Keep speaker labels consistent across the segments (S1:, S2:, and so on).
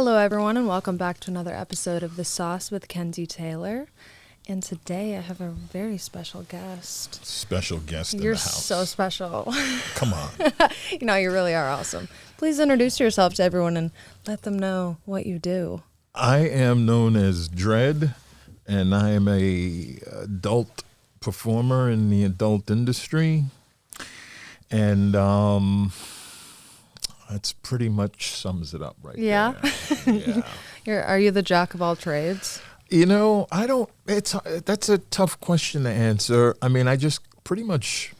S1: Hello, everyone, and welcome back to another episode of The Sauce with Kenzie Taylor. And today I have a very special guest.
S2: Special guest in
S1: You're
S2: the house.
S1: so special.
S2: Come on.
S1: You really are awesome. Please introduce yourself to everyone and let them know what you do.
S2: I am known as Dredd, and I am a adult performer in the adult industry. And that's pretty much sums it up right
S1: Yeah?
S2: there. Yeah.
S1: Are you the jack of all trades?
S2: That's a tough question to answer. I mean, I just pretty much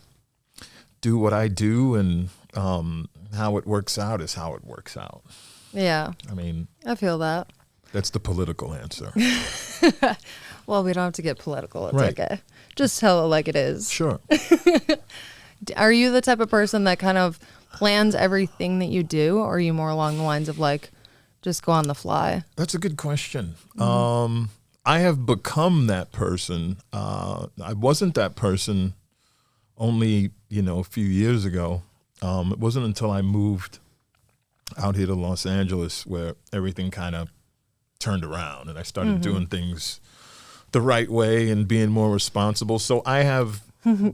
S2: do what I do, and how it works out is how it works out.
S1: Yeah.
S2: I mean,
S1: I feel that.
S2: that's the political answer.
S1: Well, we don't have to get political. It's
S2: Right.
S1: okay. Just tell it like it is.
S2: Sure.
S1: Are you the type of person that kind of plans everything that you do, or are you more along the lines of like, just go on the fly?
S2: That's a good question. I have become that person. I wasn't that person only, a few years ago. It wasn't until I moved out here to Los Angeles where everything kind of turned around and I started doing things the right way and being more responsible. So I have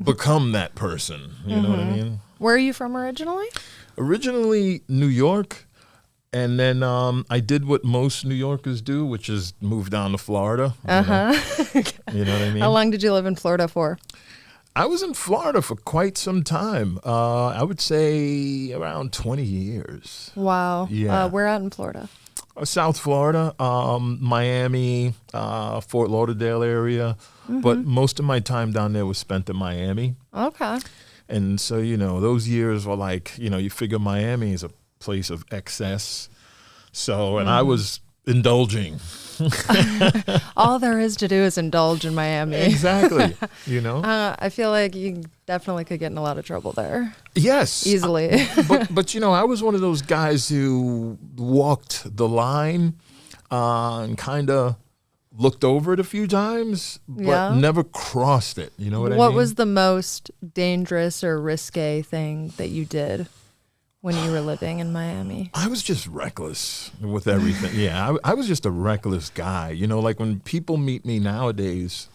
S2: become that person. You know what I mean?
S1: Where are you from originally?
S2: Originally, New York. And then I did what most New Yorkers do, which is move down to Florida. You know what I mean?
S1: How long did you live in Florida for?
S2: I was in Florida for quite some time. I would say around 20 years.
S1: Wow.
S2: Yeah.
S1: Where out in Florida?
S2: South Florida, Miami, Fort Lauderdale area. But most of my time down there was spent in Miami.
S1: Okay.
S2: And so, those years were like, you figure Miami is a place of excess. So, and I was indulging.
S1: All there is to do is indulge in Miami.
S2: Exactly.
S1: I feel like you definitely could get in a lot of trouble there.
S2: Yes.
S1: Easily.
S2: But I was one of those guys who walked the line and kind of looked over it a few times, but never crossed it. You know what I mean?
S1: What was the most dangerous or risque thing that you did when you were living in Miami?
S2: I was just reckless with everything. Yeah, I was just a reckless guy. Like when people meet me nowadays,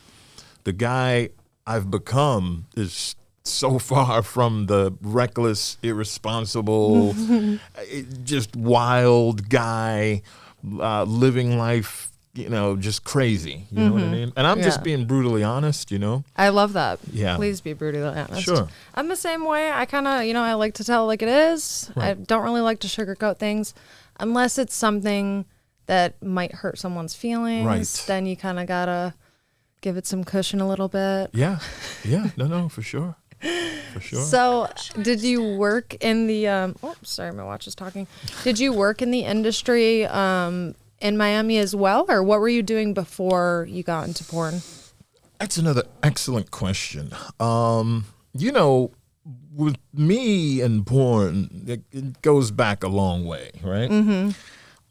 S2: the guy I've become is so far from the reckless, irresponsible, just wild guy living life, just crazy. You know what I mean? And I'm just being brutally honest,
S1: I love that.
S2: Yeah.
S1: Please be brutally honest.
S2: Sure.
S1: I'm the same way. I kind of, I like to tell it like it is.
S2: Right.
S1: I don't really like to sugarcoat things unless it's something that might hurt someone's feelings.
S2: Right.
S1: Then you kind of got to give it some cushion a little bit.
S2: Yeah. No, for sure. For sure.
S1: So did you work in the, sorry, my watch is talking. Did you work in the industry in Miami as well, or what were you doing before you got into porn?
S2: That's another excellent question. With me and porn, it goes back a long way, right?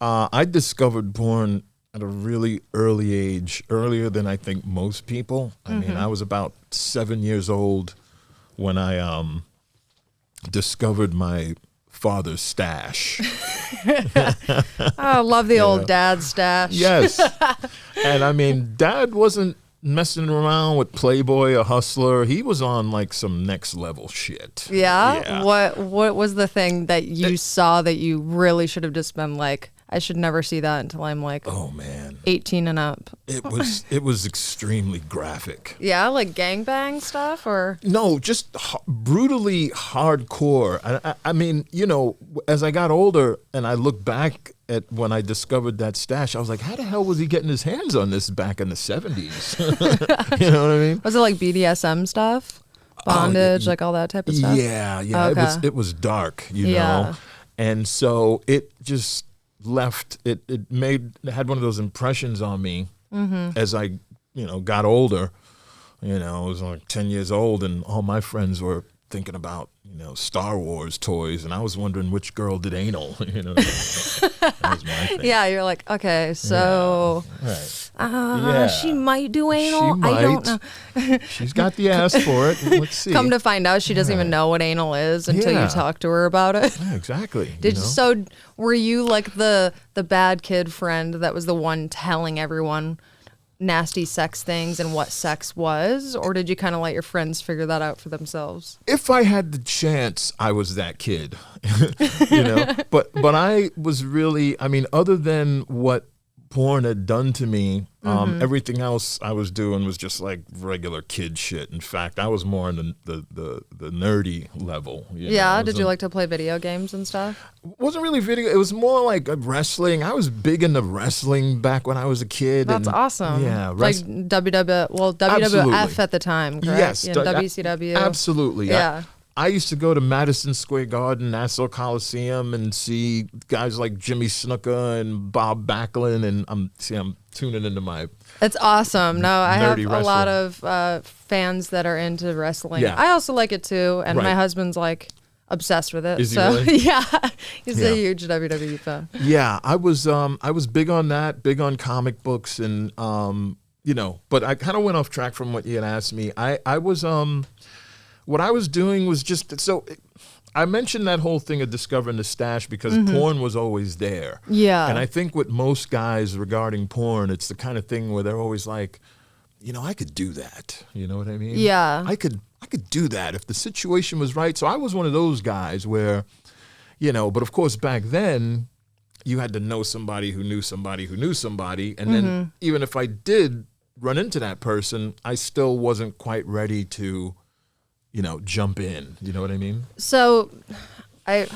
S2: I discovered porn at a really early age, earlier than I think most people. I mean, I was about 7 years old when I discovered my father's stash.
S1: I love the old dad stash.
S2: Yes. And I mean, Dad wasn't messing around with Playboy or Hustler. He was on like some next level shit.
S1: Yeah? What was the thing that you saw that you really should have just been like, I should never see that until I'm like,
S2: oh man,
S1: 18 and up?
S2: It was extremely graphic.
S1: Yeah, like gangbang stuff, or
S2: no, just brutally hardcore. I mean, as I got older and I look back at when I discovered that stash, I was like, how the hell was he getting his hands on this back in the 70s? You know what I mean?
S1: Was it like BDSM stuff, bondage, like all that type of stuff?
S2: Yeah.
S1: Okay.
S2: It was dark, know, and so it just left. It had one of those impressions on me as I got older. I was like 10 years old, and all my friends were thinking about, Star Wars toys, and I was wondering which girl did anal. That was my thing.
S1: Yeah, you're like, okay, so she might do anal.
S2: She might.
S1: I don't know.
S2: She's got the ass for it. Let's see.
S1: Come to find out, she doesn't even know what anal is until you talk to her about it.
S2: Yeah, exactly.
S1: So were you like the bad kid friend that was the one telling everyone nasty sex things and what sex was, or did you kind of let your friends figure that out for themselves?
S2: If I had the chance, I was that kid, but I was really, other than what porn had done to me, everything else I was doing was just like regular kid shit. In fact, I was more on the nerdy level.
S1: Did you like to play video games and stuff?
S2: Wasn't really video. It was more like wrestling. I was big into wrestling back when I was a kid.
S1: That's awesome.
S2: Yeah,
S1: like WWF
S2: Absolutely.
S1: at the time, correct?
S2: Yes,
S1: WCW.
S2: Absolutely.
S1: Yeah.
S2: I used to go to Madison Square Garden, Nassau Coliseum, and see guys like Jimmy Snuka and Bob Backlund, and I'm tuning into my.
S1: It's awesome. No, I have
S2: wrestling.
S1: a lot of fans that are into wrestling.
S2: Yeah.
S1: I also like it too, and
S2: Right.
S1: my husband's like obsessed with it.
S2: Is he
S1: so
S2: really?
S1: yeah, he's a huge WWE fan.
S2: Yeah, I was big on that, big on comic books, and but I kind of went off track from what you had asked me. I was what I was doing was just so. I mentioned that whole thing of discovering the stash because porn was always there.
S1: Yeah.
S2: And I think with most guys regarding porn, it's the kind of thing where they're always like, I could do that. You know what I mean?
S1: Yeah.
S2: I could do that if the situation was right. So I was one of those guys where, but of course back then you had to know somebody who knew somebody who knew somebody. And then even if I did run into that person, I still wasn't quite ready to jump in. You know what I mean?
S1: So, I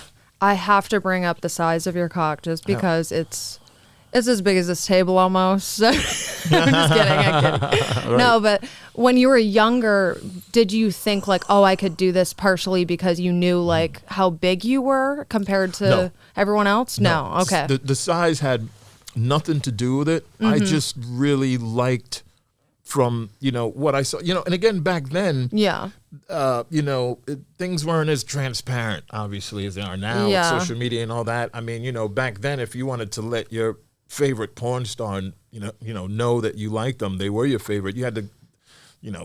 S1: have to bring up the size of your cock just because it's as big as this table almost. I'm just kidding. I'm kidding.
S2: Right.
S1: No, but when you were younger, did you think like, oh, I could do this partially because you knew like how big you were compared to everyone else? No. Okay.
S2: The size had nothing to do with it. I just really liked from, what I saw, and again, back then, things weren't as transparent, obviously, as they are now with social media and all that. I mean, back then, if you wanted to let your favorite porn star, know that you liked them, they were your favorite, you had to,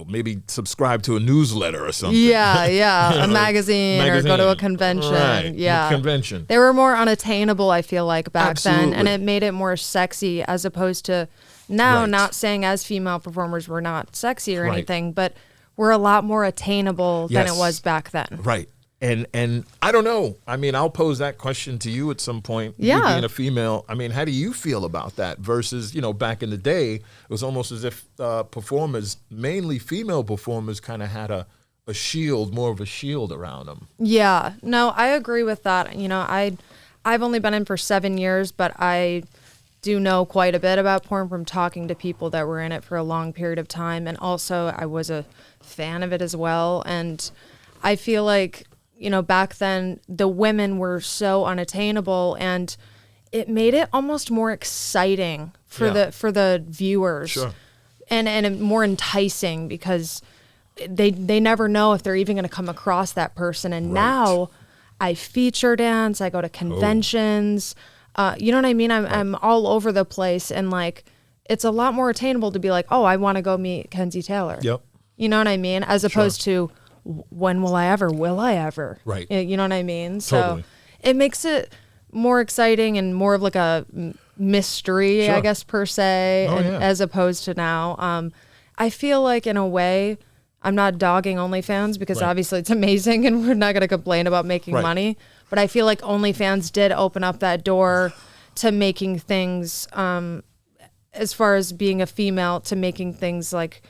S2: maybe subscribe to a newsletter or something.
S1: Yeah. A magazine or go to a convention.
S2: Right.
S1: Yeah.
S2: Convention.
S1: They were more unattainable, I feel like, back
S2: Absolutely.
S1: then. And it made it more sexy as opposed to now,
S2: Right.
S1: not saying as female performers we're not sexy or
S2: Right.
S1: anything, but we're a lot more attainable than
S2: Yes.
S1: it was back then.
S2: Right. And I don't know. I mean, I'll pose that question to you at some point.
S1: Yeah.
S2: You being a female, I mean, how do you feel about that versus, back in the day, it was almost as if performers, mainly female performers, kind of had a shield, more of a shield around them.
S1: Yeah. No, I agree with that. I've only been in for 7 years, but I do know quite a bit about porn from talking to people that were in it for a long period of time. And also I was a fan of it as well. And I feel like, back then the women were so unattainable and it made it almost more exciting for the viewers.
S2: Sure.
S1: And more enticing because they never know if they're even going to come across that person. And
S2: Right.
S1: now I feature dance, I go to conventions, you know what I mean? I'm all over the place, and like it's a lot more attainable to be like, oh, I want to go meet Kenzie Taylor.
S2: Yep.
S1: You know what I mean? As opposed to when will I ever?
S2: Right.
S1: You know what I mean? So
S2: Totally.
S1: it makes it more exciting and more of like a mystery,
S2: Sure.
S1: I guess, per se,
S2: Oh,
S1: and,
S2: yeah.
S1: as opposed to now. I feel like in a way, I'm not dogging OnlyFans because
S2: Right.
S1: obviously it's amazing and we're not going to complain about making
S2: Right.
S1: money. But I feel like OnlyFans did open up that door to making things, as far as being a female, to making things like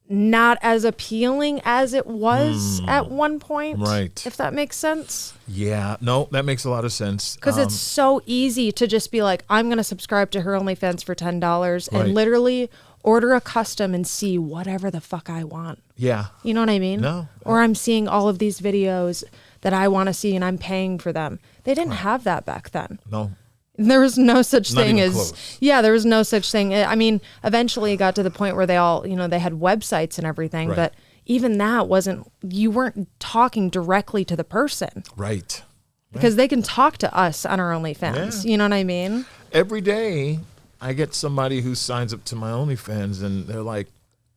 S1: not as appealing as it was at one point.
S2: Right.
S1: If that makes sense.
S2: Yeah. No, that makes a lot of sense.
S1: Because it's so easy to just be like, I'm going to subscribe to her OnlyFans for $10
S2: Right.
S1: and literally order a custom and see whatever the fuck I want.
S2: Yeah.
S1: You know what I mean?
S2: No.
S1: Or I'm seeing all of these videos that I want to see and I'm paying for them. They didn't have that back then.
S2: No.
S1: There was no such
S2: Not
S1: thing
S2: even
S1: as,
S2: close.
S1: yeah, there was no such thing. I mean, eventually it got to the point where they all, they had websites and everything,
S2: Right.
S1: but even that you weren't talking directly to the person.
S2: Right.
S1: Because they can talk to us on our OnlyFans.
S2: Yeah.
S1: You know what I mean?
S2: Every day I get somebody who signs up to my OnlyFans and they're like,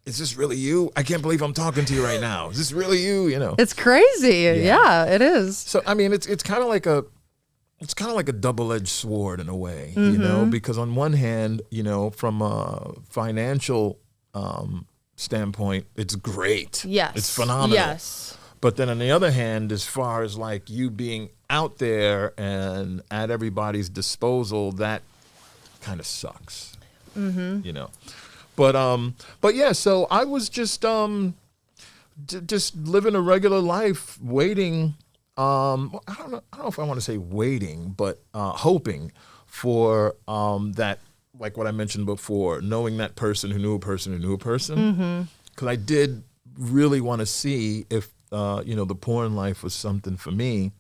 S2: is this really you? I can't believe I'm talking to you right now. Is this really you? You know,
S1: it's crazy. Yeah, it is.
S2: So, I mean, it's kind of like a double-edged sword in a way, you know, because on one hand, you know, from a financial standpoint, it's great.
S1: Yes.
S2: It's phenomenal.
S1: Yes.
S2: But then on the other hand, as far as like you being out there and at everybody's disposal, that kind of sucks, you know. But yeah, so I was just living a regular life, waiting. I don't know if I want to say waiting, but hoping for that, like what I mentioned before, knowing that person who knew a person who knew a person. Because I did really want to see if you know, the porn life was something for me.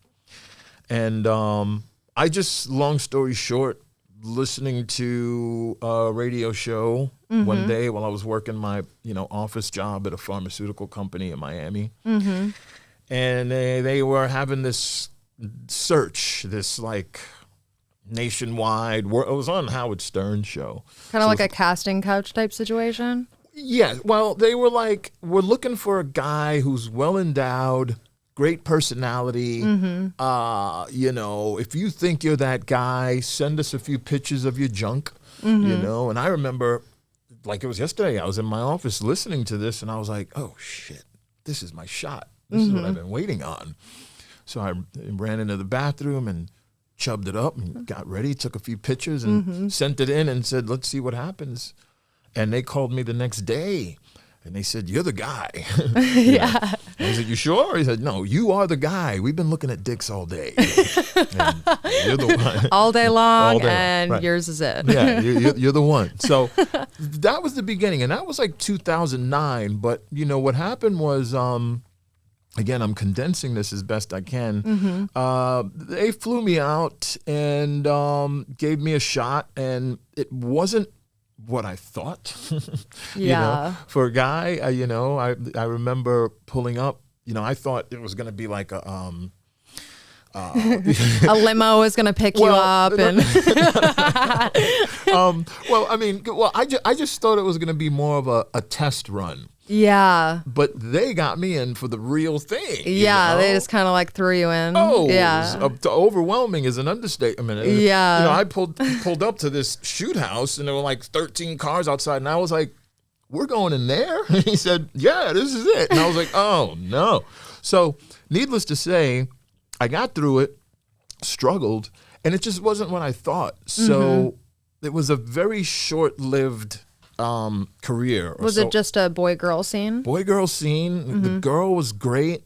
S2: And I just, long story short, listening to a radio show one day while I was working my, you know, office job at a pharmaceutical company in Miami. And they were having this search, this like nationwide, it was on Howard Stern's show.
S1: Kind of like a casting couch type situation?
S2: Yeah, well, they were like, we're looking for a guy who's well endowed, great personality. You know, if you think you're that guy, send us a few pictures of your junk, you know. And I remember, like it was yesterday, I was in my office listening to this and I was like, oh shit, this is my shot. This is what I've been waiting on. So I ran into the bathroom and chubbed it up and got ready, took a few pictures and sent it in and said, let's see what happens. And they called me the next day and they said, you're the guy.
S1: Yeah.
S2: I said, you sure? He said, no, you are the guy. We've been looking at dicks all day. And you're the one.
S1: All day long,
S2: All day long.
S1: and
S2: Right.
S1: yours is it.
S2: Yeah, you're the one. So that was the beginning. And that was like 2009. But, you know, what happened was, again, I'm condensing this as best I can. They flew me out and gave me a shot. And it wasn't what I thought, you know, for a guy, you know, I remember pulling up, you know, I thought it was going to be like a
S1: limo is going to pick you up. And
S2: I just thought it was going to be more of a test run.
S1: Yeah.
S2: But they got me in for the real thing.
S1: Yeah,
S2: you know?
S1: they just kind of like threw you in.
S2: Oh,
S1: yeah.
S2: Overwhelming is an understatement.
S1: Yeah.
S2: You know, I pulled up to this shoot house and there were like 13 cars outside and I was like, we're going in there? And he said, yeah, this is it. And I was like, oh, no. So needless to say, I got through it, struggled, and it just wasn't what I thought. So it was a very short-lived career.
S1: Was it just a boy-girl scene?
S2: Boy-girl scene. The girl was great.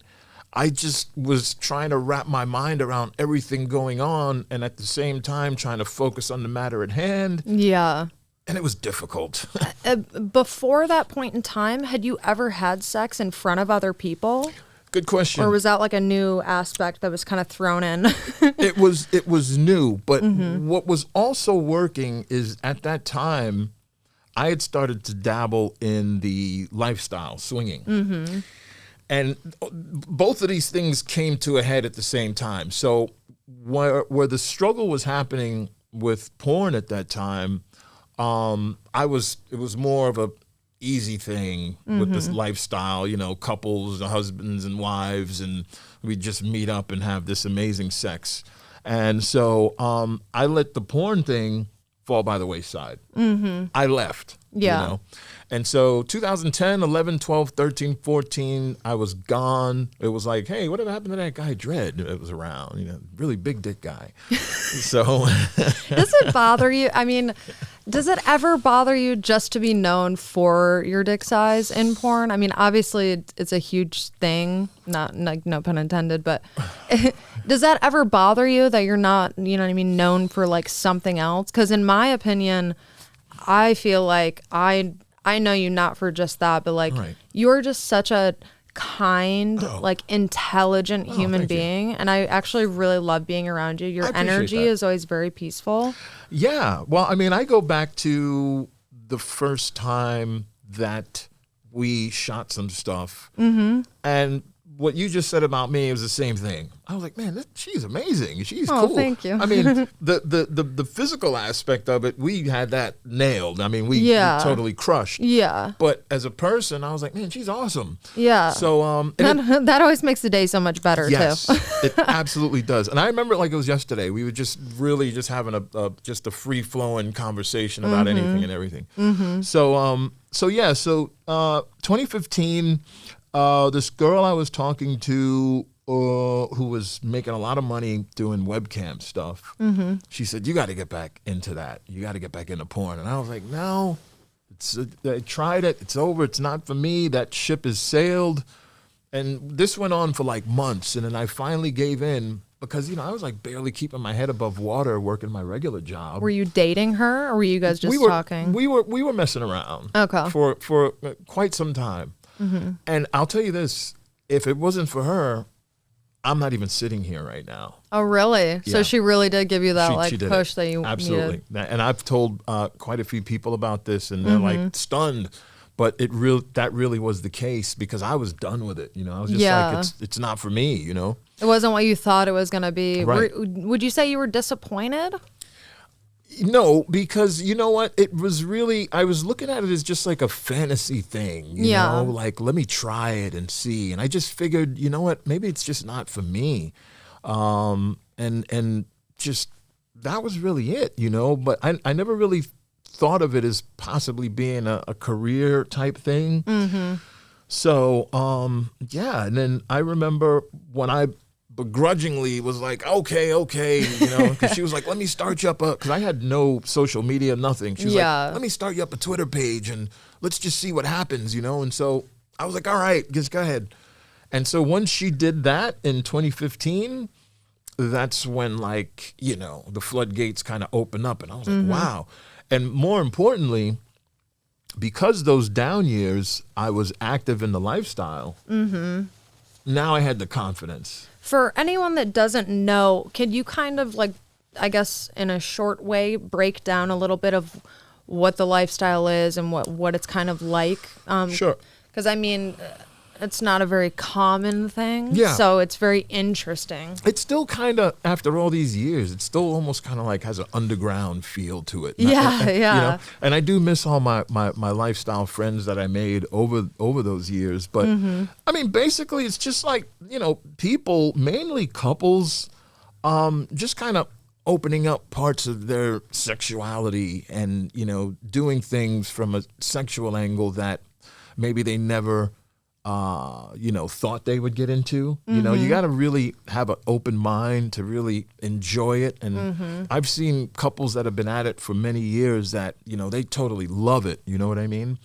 S2: I just was trying to wrap my mind around everything going on and at the same time trying to focus on the matter at hand.
S1: Yeah.
S2: And it was difficult.
S1: Before that point in time, had you ever had sex in front of other people?
S2: Good question.
S1: Or was that like a new aspect that was kind of thrown in?
S2: It was new, but what was also working is at that time, I had started to dabble in the lifestyle, swinging. And both of these things came to a head at the same time. So where the struggle was happening with porn at that time, it was more of a easy thing with this lifestyle, you know, couples, husbands and wives, and we just meet up and have this amazing sex. And so I let the porn thing fall by the wayside. I left.
S1: Yeah.
S2: You know? And so 2010, 11, 12, 13, 14, I was gone. It was like, hey, whatever happened to that guy Dredd that was around? You know, really big dick guy. So
S1: does it bother you? I mean, does it ever bother you just to be known for your dick size in porn? I mean, obviously it's a huge thing, not like no pun intended, but does that ever bother you that you're not, you know what I mean, known for like something else? Because in my opinion, I feel like I know you not for just that, but like you're just such a kind, like intelligent human being. And I actually really love being around you. Your energy is always very peaceful.
S2: Yeah. Well, I mean, I go back to the first time that we shot some stuff. And what you just said about me was the same thing. I was like, man, she's amazing. She's cool.
S1: Thank you.
S2: I mean, the physical aspect of it, we had that nailed. I mean, we totally crushed.
S1: Yeah.
S2: But as a person, I was like, man, she's awesome.
S1: Yeah.
S2: So
S1: that always makes the day so much better
S2: yes,
S1: too.
S2: it absolutely does. And I remember it like it was yesterday. We were just really just having a free flowing conversation about anything and everything. So 2015. This girl I was talking to who was making a lot of money doing webcam stuff, she said, you got to get back into that. You got to get back into porn. And I was like, no, I tried it. It's over. It's not for me. That ship has sailed. And this went on for like months. And then I finally gave in because, I was like barely keeping my head above water working my regular job.
S1: Were you dating her or were you guys just talking?
S2: We were messing around for quite some time. And I'll tell you this, if it wasn't for her, I'm not even sitting here right now.
S1: Oh, really? Yeah. So she really did give you that
S2: she
S1: push that you
S2: absolutely
S1: needed.
S2: And I've told quite a few people about this, and they're like stunned. But that really was the case because I was done with it. I was just like, it's not for me. It
S1: wasn't what you thought it was going to be.
S2: Right.
S1: Would you say you were disappointed?
S2: No, because you know what? It was really, I was looking at it as just like a fantasy thing, you know, like let me try it and see. And I just figured, you know what? Maybe it's just not for me. And just, that was really it, but I never really thought of it as possibly being a career type thing. So, and then I remember when I begrudgingly was like, okay, because she was like, let me start you up because I had no social media, nothing. She was like, let me start you up a Twitter page and let's just see what happens, And so I was like, all right, just go ahead. And so once she did that in 2015, that's when the floodgates kind of open up. And I was like, wow. And more importantly, because those down years, I was active in the lifestyle. Now I had the confidence.
S1: For anyone that doesn't know, can you kind of I guess in a short way, break down a little bit of what the lifestyle is and what it's kind of like?
S2: Sure.
S1: Because I mean, it's not a very common thing.
S2: Yeah.
S1: So it's very interesting.
S2: It's still kind of, after all these years, it's still almost kind of like has an underground feel to it.
S1: Yeah.
S2: And I do miss all my lifestyle friends that I made over those years. But I mean, basically, it's just like, people, mainly couples, just kind of opening up parts of their sexuality and, doing things from a sexual angle that maybe they never thought they would get into. You got to really have an open mind to really enjoy it. And I've seen couples that have been at it for many years that, they totally love it. You know what I mean?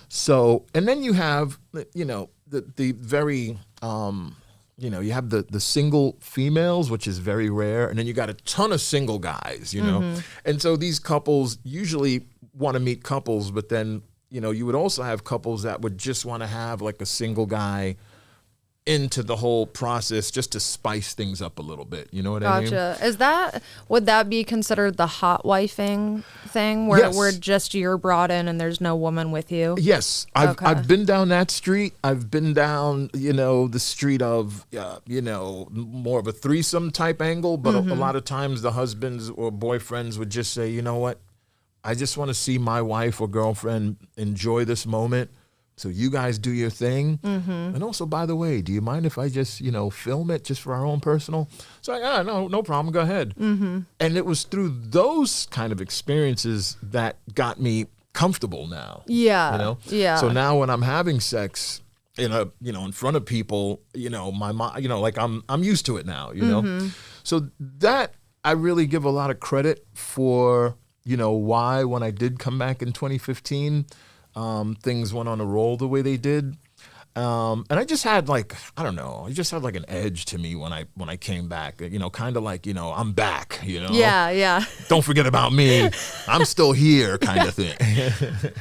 S2: So, and then you have, the very, you have the single females, which is very rare. And then you got a ton of single guys, And so these couples usually want to meet couples, but then you would also have couples that would just want to have like a single guy into the whole process just to spice things up a little bit. You know what I mean?
S1: Gotcha. Would that be considered the hot wifing thing where just you're brought in and there's no woman with you?
S2: Yes. I've been down that street. I've been down, the street of, more of a threesome type angle. But a lot of times the husbands or boyfriends would just say, you know what? I just want to see my wife or girlfriend enjoy this moment. So you guys do your thing. And also, by the way, do you mind if I just, film it just for our own personal? So no problem. Go ahead. And it was through those kind of experiences that got me comfortable now.
S1: Yeah.
S2: So now when I'm having sex in front of people, my mom, like I'm used to it now, So that I really give a lot of credit for, why when I did come back in 2015, things went on a roll the way they did. And I just had an edge to me when I came back, kind of like, I'm back,
S1: Yeah.
S2: Don't forget about me. I'm still here kind of thing.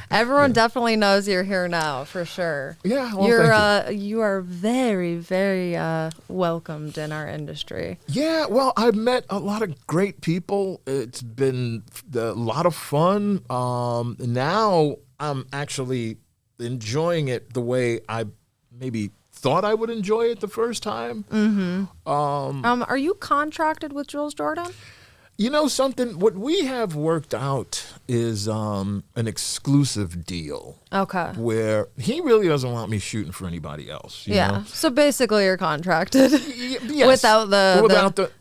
S1: Everyone definitely knows you're here now for sure.
S2: Yeah. Well,
S1: you are very, very welcomed in our industry.
S2: Yeah. Well, I've met a lot of great people. It's been a lot of fun. Now I'm actually enjoying it the way I maybe thought I would enjoy it the first time.
S1: Are you contracted with Jules Jordan?
S2: You know something? What we have worked out is an exclusive deal.
S1: Okay.
S2: Where he really doesn't want me shooting for anybody else. You know?
S1: So basically, you're contracted
S2: Yes.
S1: without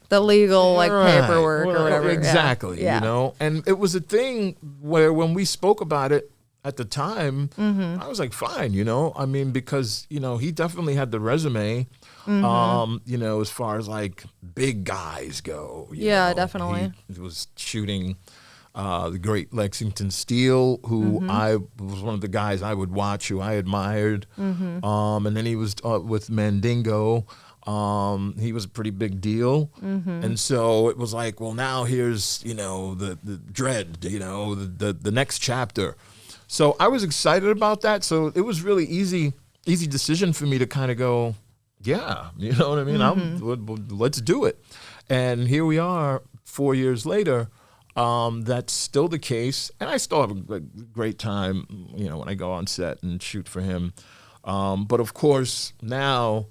S1: the legal like paperwork or whatever.
S2: Exactly.
S1: Yeah.
S2: You know, and it was a thing where when we spoke about it at the time, I was like, fine. You know, I mean, because you know he definitely had the resume. You know, as far as like big guys go. You know,
S1: definitely.
S2: He was shooting the great Lexington Steele, who I was one of the guys I would watch, who I admired. And then he was with Mandingo. He was a pretty big deal. And so it was like, well, now here's, you know, the Dredd, you know, the next chapter. So I was excited about that. So it was really easy decision for me to kind of go, yeah, you know what I mean? Let's do it. And here we are 4 years later. That's still the case. And I still have a great time, you know, when I go on set and shoot for him. But of course, now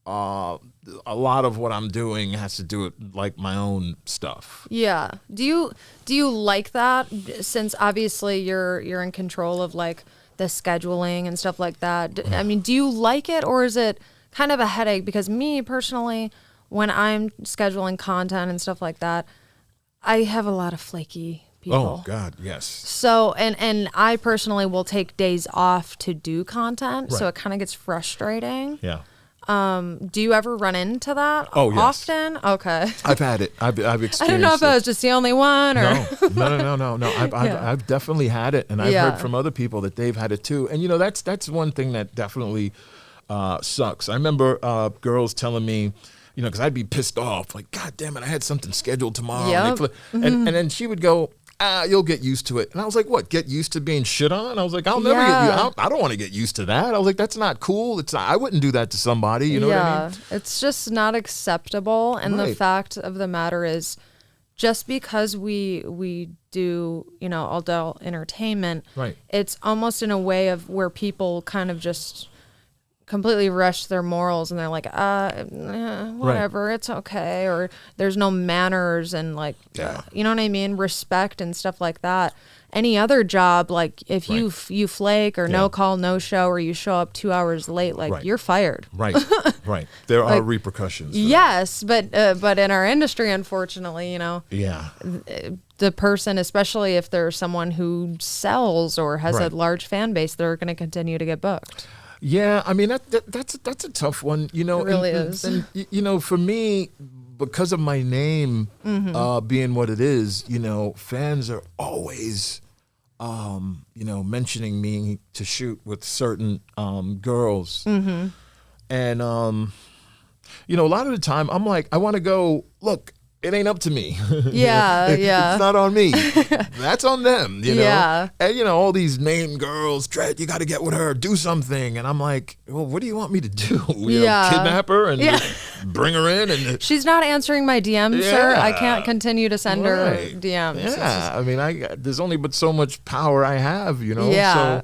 S2: a lot of what I'm doing has to do with like my own stuff.
S1: Yeah. Do you like that? Since obviously you're in control of like the scheduling and stuff like that. I mean, do you like it, or is it kind of a headache? Because me personally, when I'm scheduling content and stuff like that, I have a lot of flaky people.
S2: Oh God, yes.
S1: So and I personally will take days off to do content, so it kind of gets frustrating.
S2: Yeah.
S1: Do you ever run into that?
S2: Oh, yes.
S1: Often? Okay.
S2: I've had it. I've experienced it.
S1: I don't know if I was just the only one, or
S2: No. I've definitely had it, and I've heard from other people that they've had it too. And you know, that's one thing that definitely sucks. I remember girls telling me, you know, because I'd be pissed off, like, God damn it, I had something scheduled tomorrow.
S1: Yep.
S2: And then she would go, you'll get used to it. And I was like, what, get used to being shit on? I was like, I'll never get used. I don't want to get used to that. I was like, that's not cool. I wouldn't do that to somebody. You know what I mean?
S1: It's just not acceptable. And the fact of the matter is, just because we do, you know, adult entertainment, it's almost in a way of where people kind of just completely rush their morals, and they're like, whatever, it's okay, or there's no manners and like, you know what I mean, respect and stuff like that. Any other job, like if you flake or no call, no show, or you show up 2 hours late, like you're fired.
S2: Right. There are repercussions.
S1: Yes, but in our industry, unfortunately, you know, the person, especially if they're someone who sells or has a large fan base, they're going to continue to get booked.
S2: Yeah, I mean that's a tough one, you know.
S1: It really is.
S2: And you know, for me, because of my name being what it is, you know, fans are always, you know, mentioning me to shoot with certain girls, and you know, a lot of the time I'm like, I want to go, look, it ain't up to me. It's not on me. That's on them, you know?
S1: Yeah.
S2: And, you know, all these named girls, Dredd, you got to get with her, do something. And I'm like, well, what do you want me to do? You know, kidnap her and bring her in? And
S1: she's not answering my DMs, sir. I can't continue to send her DMs.
S2: Yeah, I mean, there's only but so much power I have, you know?
S1: Yeah.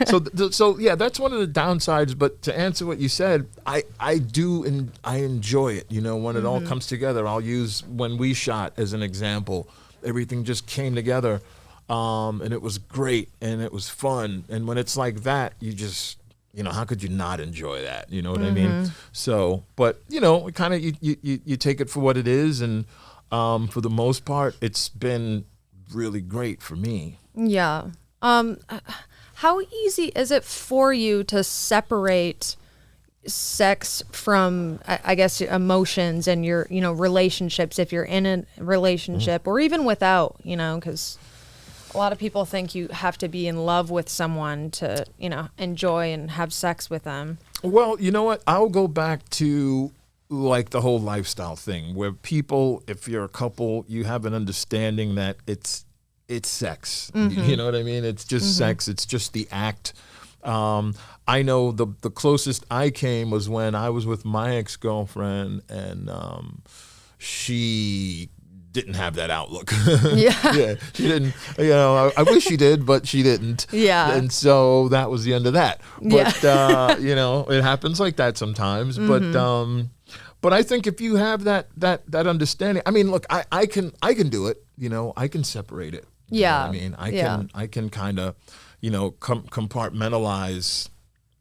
S2: So yeah, that's one of the downsides. But to answer what you said, I do, and I enjoy it. You know, when it all comes together, I'll use when we shot as an example, everything just came together, and it was great and it was fun. And when it's like that, you just, you know, how could you not enjoy that? You know what I mean? So, but you know, kind of you take it for what it is, and for the most part, it's been really great for me.
S1: Yeah. How easy is it for you to separate sex from, I guess, emotions and your, you know, relationships, if you're in a relationship or even without, you know, because a lot of people think you have to be in love with someone to, you know, enjoy and have sex with them.
S2: Well, you know what? I'll go back to like the whole lifestyle thing where people, if you're a couple, you have an understanding that it's sex. You know what I mean? It's just sex. It's just the act. I know the closest I came was when I was with my ex-girlfriend, and she didn't have that outlook.
S1: Yeah.
S2: Yeah, she didn't. You know, I wish she did, but she didn't.
S1: Yeah.
S2: And so that was the end of that. But you know, it happens like that sometimes. But I think if you have that understanding, I mean, look, I can do it. You know, I can separate it. You know what I mean, I can kind of, you know, compartmentalize,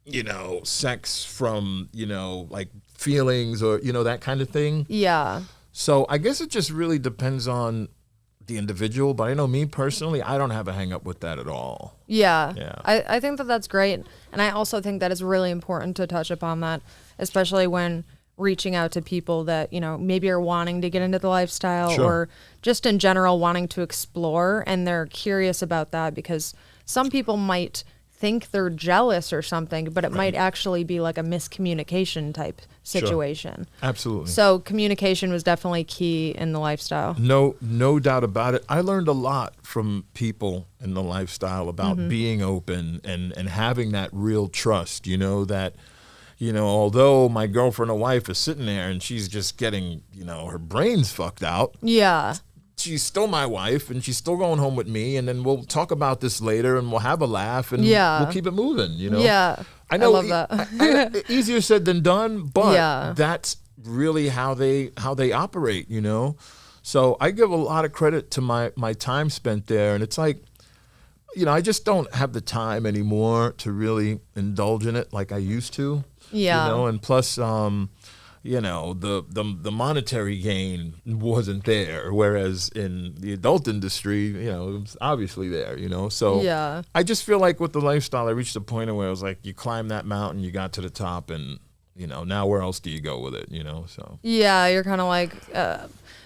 S2: you know, sex from, you know, like feelings or, you know, that kind of thing.
S1: Yeah.
S2: So I guess it just really depends on the individual. But I know me personally, I don't have a hang up with that at all.
S1: Yeah.
S2: Yeah.
S1: I think that that's great. And I also think that it's really important to touch upon that, especially when reaching out to people that, you know, maybe are wanting to get into the lifestyle or just in general wanting to explore, and they're curious about that, because some people might think they're jealous or something, but it might actually be like a miscommunication type situation.
S2: Absolutely.
S1: So communication was definitely key in the lifestyle.
S2: No doubt about it. I learned a lot from people in the lifestyle about being open and having that real trust, you know, that, you know, although my girlfriend or wife is sitting there and she's just getting, you know, her brains fucked out.
S1: Yeah.
S2: She's still my wife and she's still going home with me, and then we'll talk about this later and we'll have a laugh and we'll keep it moving, you know?
S1: Yeah.
S2: I know.
S1: I love that.
S2: Easier said than done, but that's really how they operate, you know? So I give a lot of credit to my time spent there, and it's like, you know, I just don't have the time anymore to really indulge in it like I used to.
S1: Yeah.
S2: You know, and plus, you know, the monetary gain wasn't there, whereas in the adult industry, you know, it was obviously there, you know. So I just feel like with the lifestyle, I reached a point where it was like you climb that mountain, you got to the top, and, you know, now where else do you go with it, you know? So
S1: yeah, you're kind of like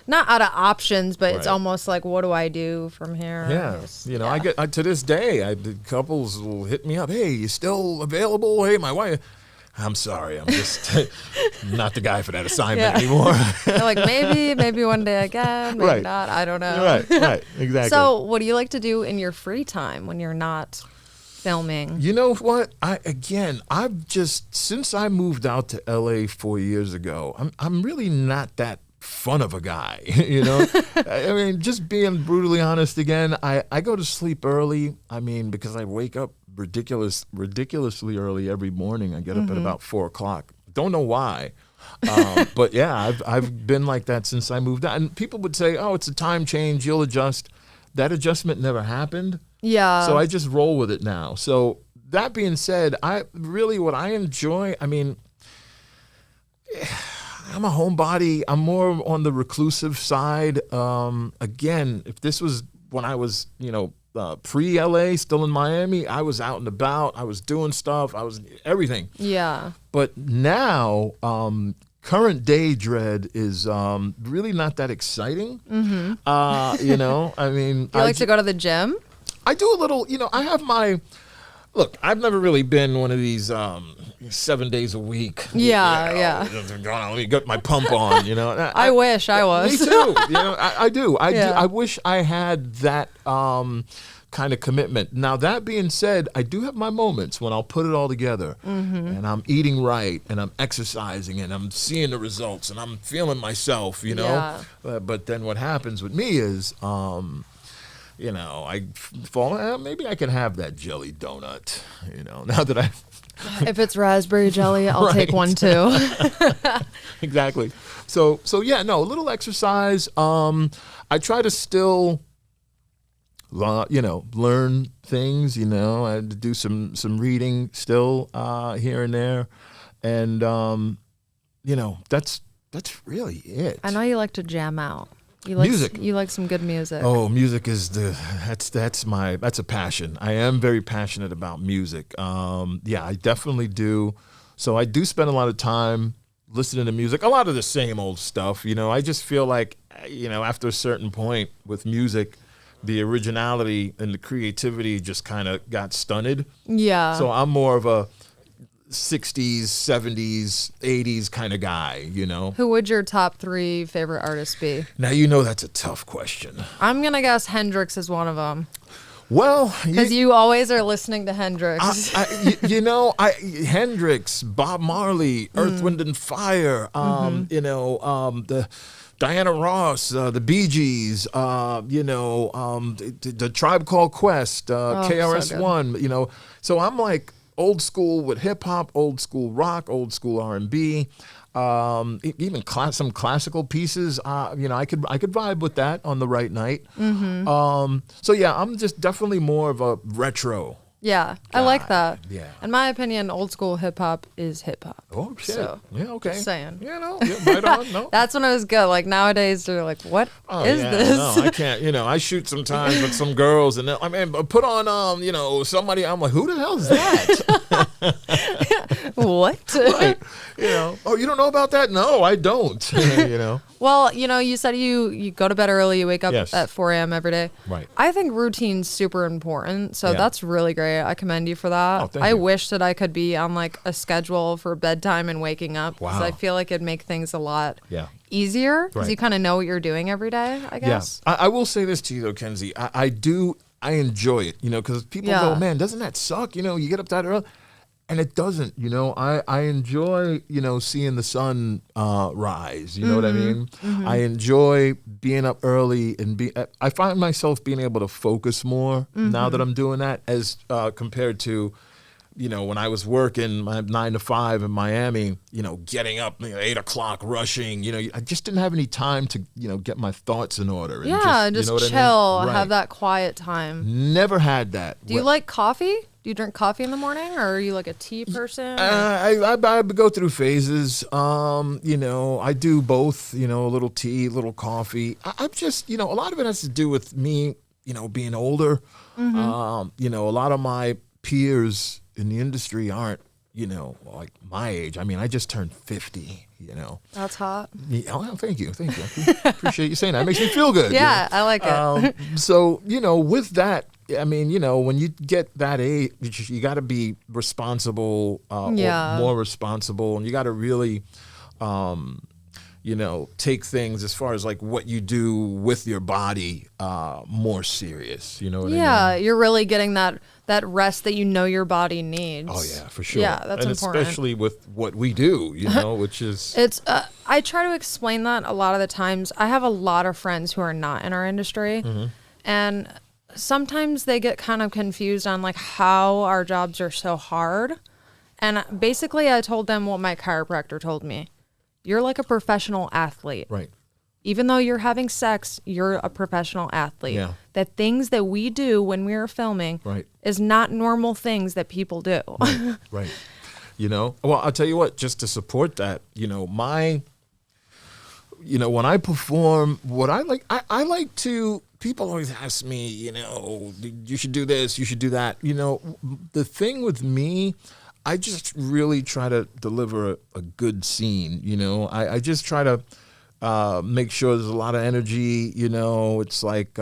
S1: not out of options, but it's almost like, what do I do from here?
S2: Yeah, you know, I get to this day, couples will hit me up. Hey, you still available? Hey, my wife. I'm sorry, I'm just not the guy for that assignment anymore.
S1: They're like, maybe one day again, maybe not. I don't know.
S2: Right, exactly.
S1: So what do you like to do in your free time when you're not filming?
S2: You know what? I've just, since I moved out to LA 4 years ago, I'm really not that fun of a guy, you know? I mean, just being brutally honest again, I go to sleep early. I mean, because I wake up ridiculously early every morning. I get up at about 4 o'clock. Don't know why. But yeah, I've been like that since I moved out. And people would say, oh, it's a time change, you'll adjust. That adjustment never happened. Yeah. So I just roll with it now. So that being said, what I enjoy, I mean, I'm a homebody. I'm more on the reclusive side. Again, if this was when I was, you know, pre-LA, still in Miami, I was out and about. I was doing stuff. I was everything. Yeah. But now, current day Dredd is really not that exciting. You know, I mean,
S1: you like to go to the gym?
S2: I do a little. You know, I have my. Look, I've never really been one of these 7 days a week. Yeah. Let me get my pump on, you know.
S1: I wish I was.
S2: Me too. You know, I do. I wish I had that kind of commitment. Now, that being said, I do have my moments when I'll put it all together and I'm eating right and I'm exercising and I'm seeing the results and I'm feeling myself, you know. But then what happens with me is... you know, I fall. Maybe I can have that jelly donut. You know, now that I.
S1: If it's raspberry jelly, I'll take one too.
S2: Exactly. So yeah, no, a little exercise. I try to still, you know, learn things. You know, I had to do some reading still here and there, and you know, that's really it.
S1: I know you like to jam out. You like
S2: music.
S1: You like some good music.
S2: Oh, music is that's a passion. I am very passionate about music. Yeah, I definitely do. So I do spend a lot of time listening to music, a lot of the same old stuff. You know, I just feel like, you know, after a certain point with music, the originality and the creativity just kind of got stunted. Yeah. So I'm more of a 60s, 70s, 80s kind of guy, you know.
S1: Who would your top 3 favorite artists be?
S2: Now, you know that's a tough question.
S1: I'm going to guess Hendrix is one of them.
S2: Well,
S1: because you always are listening to Hendrix.
S2: You know, Hendrix, Bob Marley, Earth, Wind and Fire, you know, Diana Ross, the Bee Gees, the Tribe Called Quest, KRS-One, So I'm like old school with hip hop, old school rock, old school R&B, even some classical pieces. I could vibe with that on the right night. So yeah, I'm just definitely more of a retro.
S1: Yeah,
S2: guy.
S1: I like that.
S2: Yeah.
S1: In my opinion, old school hip hop is hip hop.
S2: Oh shit.
S1: So,
S2: yeah. Okay.
S1: Just saying.
S2: Yeah. Right on. No.
S1: That's when it was good. Like nowadays, they're like, "What is this?"
S2: No, I can't. I shoot sometimes with some girls, and put on, somebody. I'm like, who the hell is that?
S1: What?
S2: Right. Oh, you don't know about that? No, I don't.
S1: Well, you said you go to bed early, you wake up
S2: Yes.
S1: at 4 a.m. every day.
S2: Right.
S1: I think routine's super important, so
S2: Yeah.
S1: that's really great. I commend you for that.
S2: Oh, thank
S1: I
S2: you.
S1: wish that I could be on like a schedule for bedtime and waking up, because
S2: Wow.
S1: I feel like it'd make things a lot
S2: Yeah.
S1: easier, because
S2: Right.
S1: you kind of know what you're doing every day, I guess.
S2: Yeah. I will say this to you though, Kenzie. I enjoy it, because people
S1: Yeah.
S2: go, man, doesn't that suck? You get up that early. And it doesn't, I enjoy, seeing the sun rise. You know what I mean? I enjoy being up early I find myself being able to focus more now that I'm doing that as compared to, when I was working my 9 to 5 in Miami, getting up 8 o'clock, rushing, I just didn't have any time to, get my thoughts in order. And
S1: Just
S2: you know what
S1: chill,
S2: I mean? Right.
S1: have that quiet time.
S2: Never had that.
S1: Do you like coffee? Do you drink coffee in the morning, or are you like a tea person?
S2: I go through phases. I do both. A little tea, a little coffee. I'm just, a lot of it has to do with me, being older. A lot of my peers in the industry aren't, like my age. I mean, I just turned 50.
S1: That's hot.
S2: Yeah, well, thank you. Appreciate you saying that. It makes me feel good.
S1: Yeah, I like it.
S2: So, with that, I mean, when you get that age, you got to be responsible, or more responsible, and you got to really, take things as far as like what you do with your body more serious. You know what I mean?
S1: Yeah, you're really getting that rest that your body needs.
S2: Oh yeah, for sure.
S1: Yeah, that's
S2: and
S1: important.
S2: especially with what we do, which is
S1: It's I try to explain that a lot of the times. I have a lot of friends who are not in our industry, and sometimes they get kind of confused on like how our jobs are so hard. And basically I told them what my chiropractor told me. You're like a professional athlete.
S2: right.
S1: Even though you're having sex, you're a professional athlete.
S2: Yeah.
S1: The things that we do when we're filming
S2: Right.
S1: is not normal things that people do.
S2: Right. Well, I'll tell you what, just to support that, when I perform, what I like to, people always ask me, you should do this, you should do that. The thing with me, I just really try to deliver a good scene. I just try to make sure there's a lot of energy. It's like,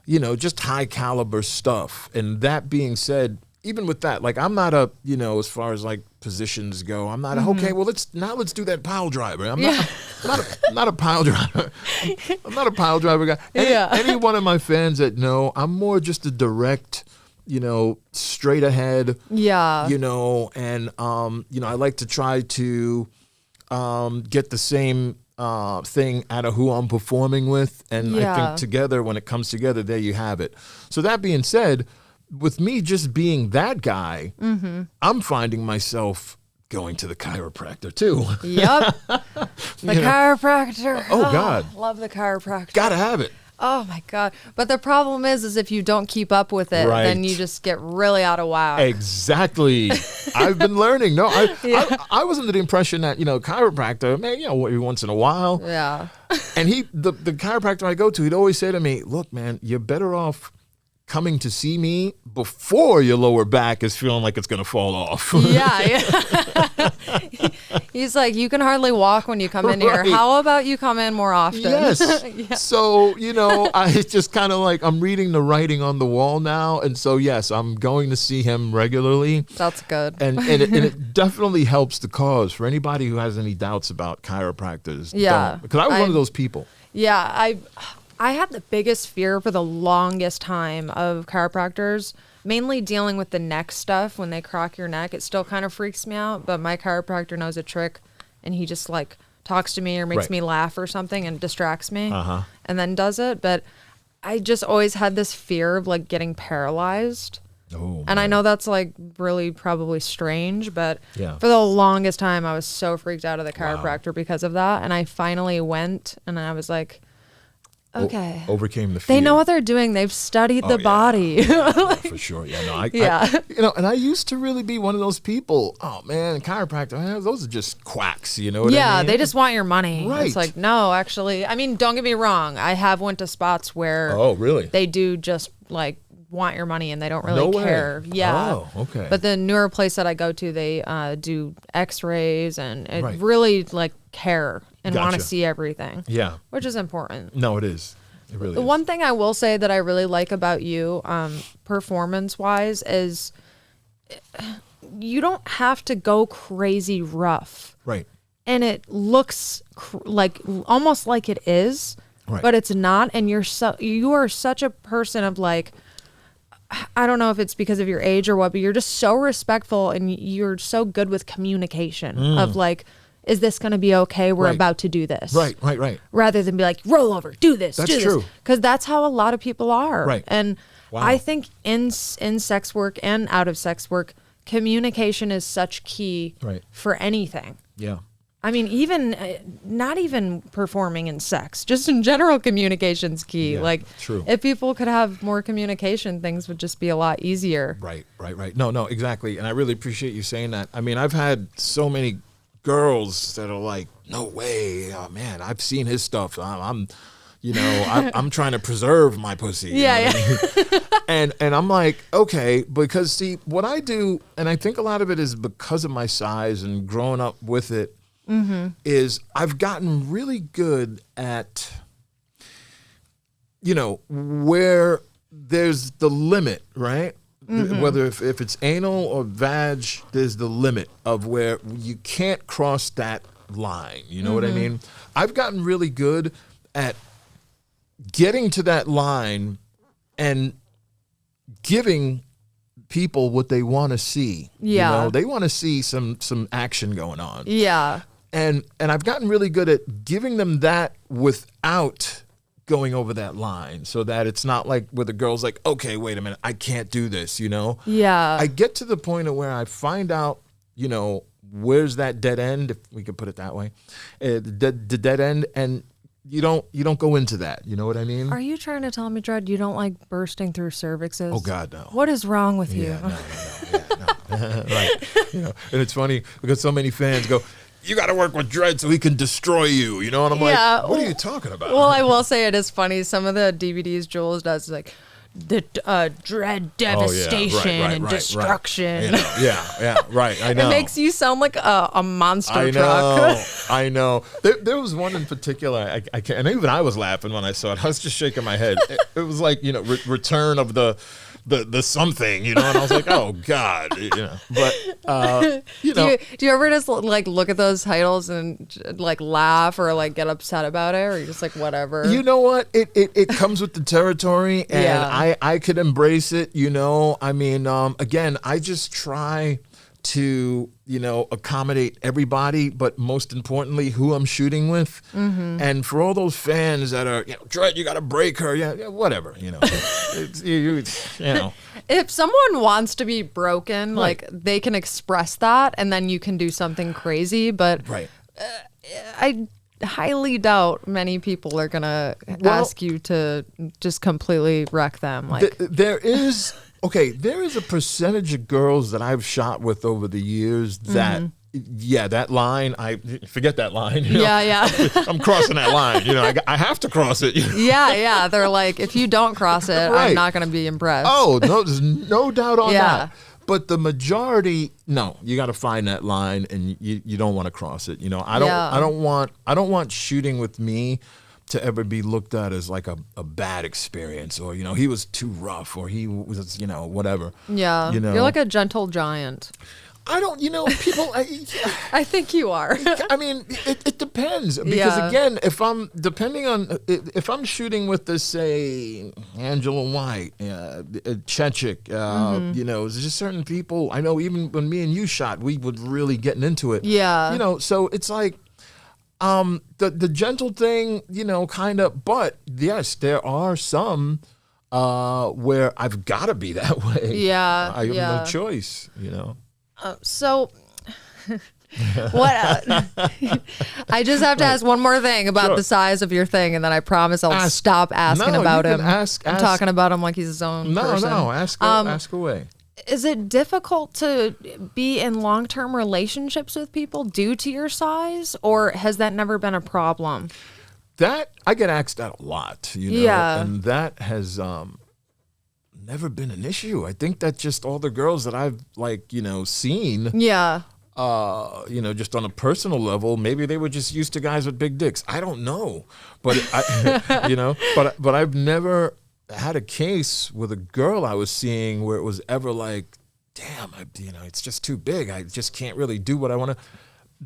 S2: just high caliber stuff. And that being said, even with that, like I'm not a, as far as like positions go, I'm not okay. Well, let's do that pile driver. I'm not a pile driver. I'm not a pile driver guy. Any one of my fans that know, I'm more just a direct, straight ahead.
S1: Yeah.
S2: And I like to try to get the same thing out of who I'm performing with, and I think together, when it comes together, there you have it. So that being said, with me just being that guy, I'm finding myself going to the chiropractor too.
S1: Yep. The chiropractor.
S2: Oh, God.
S1: Love the chiropractor.
S2: Gotta have it.
S1: Oh my God. But the problem is if you don't keep up with it,
S2: Right.
S1: then you just get really out of whack.
S2: Exactly. I've been learning. No, I was under the impression that, chiropractor, man, every once in a while.
S1: Yeah.
S2: And the chiropractor I go to, he'd always say to me, look, man, you're better off coming to see me before your lower back is feeling like it's going to fall off.
S1: Yeah. He's like, you can hardly walk when you come in here.
S2: Right.
S1: How about you come in more often?
S2: Yes.
S1: Yeah.
S2: So, it's just kind of like I'm reading the writing on the wall now. And so, yes, I'm going to see him regularly.
S1: That's good.
S2: And it definitely helps the cause for anybody who has any doubts about chiropractors.
S1: Yeah.
S2: Because I was one of those people.
S1: Yeah. I had the biggest fear for the longest time of chiropractors, mainly dealing with the neck stuff. When they crock your neck, it still kind of freaks me out, but my chiropractor knows a trick, and he just like talks to me or makes me laugh or something and distracts me and then does it. But I just always had this fear of like getting paralyzed.
S2: Oh,
S1: and I know that's like really probably strange, but
S2: Yeah.
S1: for the longest time I was so freaked out of the chiropractor because of that. And I finally went and I was like, okay.
S2: Overcame the fear.
S1: They know what they're doing. They've studied the body.
S2: For sure. Yeah, no, I and I used to really be one of those people. Oh man, chiropractor, man, those are just quacks, you know what I mean?
S1: They just want your money.
S2: Right.
S1: It's like, no, actually, I mean, don't get me wrong. I have went to spots where
S2: really?
S1: they do just like want your money and they don't really
S2: No way.
S1: care. Yeah.
S2: Oh, okay.
S1: But the newer place that I go to, they do x-rays and it
S2: Right.
S1: really like care and want to
S2: Gotcha.
S1: see everything.
S2: Yeah.
S1: Which is important.
S2: No, it is. It really
S1: The
S2: is.
S1: one thing I will say that I really like about you, performance-wise, is you don't have to go crazy rough.
S2: Right.
S1: And it looks like almost like it is,
S2: Right.
S1: but it's not. And you are such a person of like, I don't know if it's because of your age or what, but you're just so respectful and you're so good with communication of like, is this going to be okay? We're
S2: Right.
S1: about to do this.
S2: Right.
S1: Rather than be like, roll over, do this,
S2: That's
S1: do this.
S2: true.
S1: Because that's how a lot of people are.
S2: Right.
S1: And
S2: Wow.
S1: I think in sex work and out of sex work, communication is such key
S2: Right.
S1: for anything.
S2: Yeah.
S1: I mean, even not even performing in sex, just in general, communication's key.
S2: Yeah,
S1: like,
S2: true.
S1: if people could have more communication, things would just be a lot easier.
S2: Right. No, exactly. And I really appreciate you saying that. I mean, I've had so many girls that are like, no way, oh, man, I've seen his stuff. I'm I'm trying to preserve my pussy. You know what I mean? And I'm like, okay, because see, what I do, and I think a lot of it is because of my size and growing up with it, is I've gotten really good at, where there's the limit, right? Whether if it's anal or vag, there's the limit of where you can't cross that line. You know what I mean? I've gotten really good at getting to that line and giving people what they want to see.
S1: Yeah.
S2: They want to see some action going on.
S1: Yeah.
S2: And I've gotten really good at giving them that without going over that line, so that it's not like where the girl's like, okay, wait a minute, I can't do this,
S1: Yeah.
S2: I get to the point of where I find out, where's that dead end, if we could put it that way, the dead end, and you don't go into that. You know what I mean?
S1: Are you trying to tell me, Dredd, you don't like bursting through cervixes?
S2: Oh God, no.
S1: What is wrong with you?
S2: Yeah, no. Right. And it's funny because so many fans go, you got to work with Dredd so he can destroy you, And I'm like, what are you talking about?
S1: Well, I will say it is funny. Some of the DVDs Jules does, like, the Dredd devastation and destruction.
S2: Yeah, right. I know.
S1: It makes you sound like a monster
S2: truck.
S1: truck.
S2: I know. There was one in particular. I can't, and even I was laughing when I saw it. I was just shaking my head. It was like return of the something, and I was like, oh God, But
S1: do you ever just like look at those titles and like laugh or like get upset about it, or you're just like whatever?
S2: You know what? It comes with the territory, and I could embrace it. I mean, again, I just try to accommodate everybody, but most importantly, who I'm shooting with. And for all those fans that are, Dredd, you got to break her, whatever, it's,
S1: If someone wants to be broken, like they can express that, and then you can do something crazy. But I highly doubt many people are gonna ask you to just completely wreck them. Like
S2: there is a percentage of girls that I've shot with over the years that, that line, I forget that line.
S1: Yeah.
S2: I'm crossing that line. I have to cross it.
S1: Yeah. They're like, if you don't cross it, I'm not going to be impressed.
S2: Oh, no, there's no doubt on that. But the majority, no, you got to find that line, and you don't want to cross it. I don't want shooting with me to ever be looked at as like a bad experience, or he was too rough, or he was whatever.
S1: Yeah, you're like a gentle giant.
S2: I don't, people.
S1: I think you are.
S2: I mean, it depends, because again, if I'm shooting with this, say, Angela White, Chechik, there's just certain people I know. Even when me and you shot, we would really getting into it.
S1: Yeah.
S2: So it's like, The gentle thing, kind of. But yes, there are some where I've got to be that way.
S1: Yeah,
S2: I have
S1: yeah.
S2: no choice.
S1: So, what? I just have to ask one more thing about
S2: Sure.
S1: the size of your thing, and then I promise I'll stop asking
S2: No,
S1: about
S2: you can
S1: him.
S2: ask-
S1: I'm
S2: ask-
S1: talking about him like he's his own person.
S2: No, ask away.
S1: Is it difficult to be in long-term relationships with people due to your size, or has that never been a problem?
S2: That I get asked that a lot,
S1: Yeah.
S2: and that has never been an issue. I think that just all the girls that I've seen,
S1: Yeah.
S2: just on a personal level, maybe they were just used to guys with big dicks. I don't know, but but I've never had a case with a girl I was seeing where it was ever like, damn, it's just too big. I just can't really do what I want to.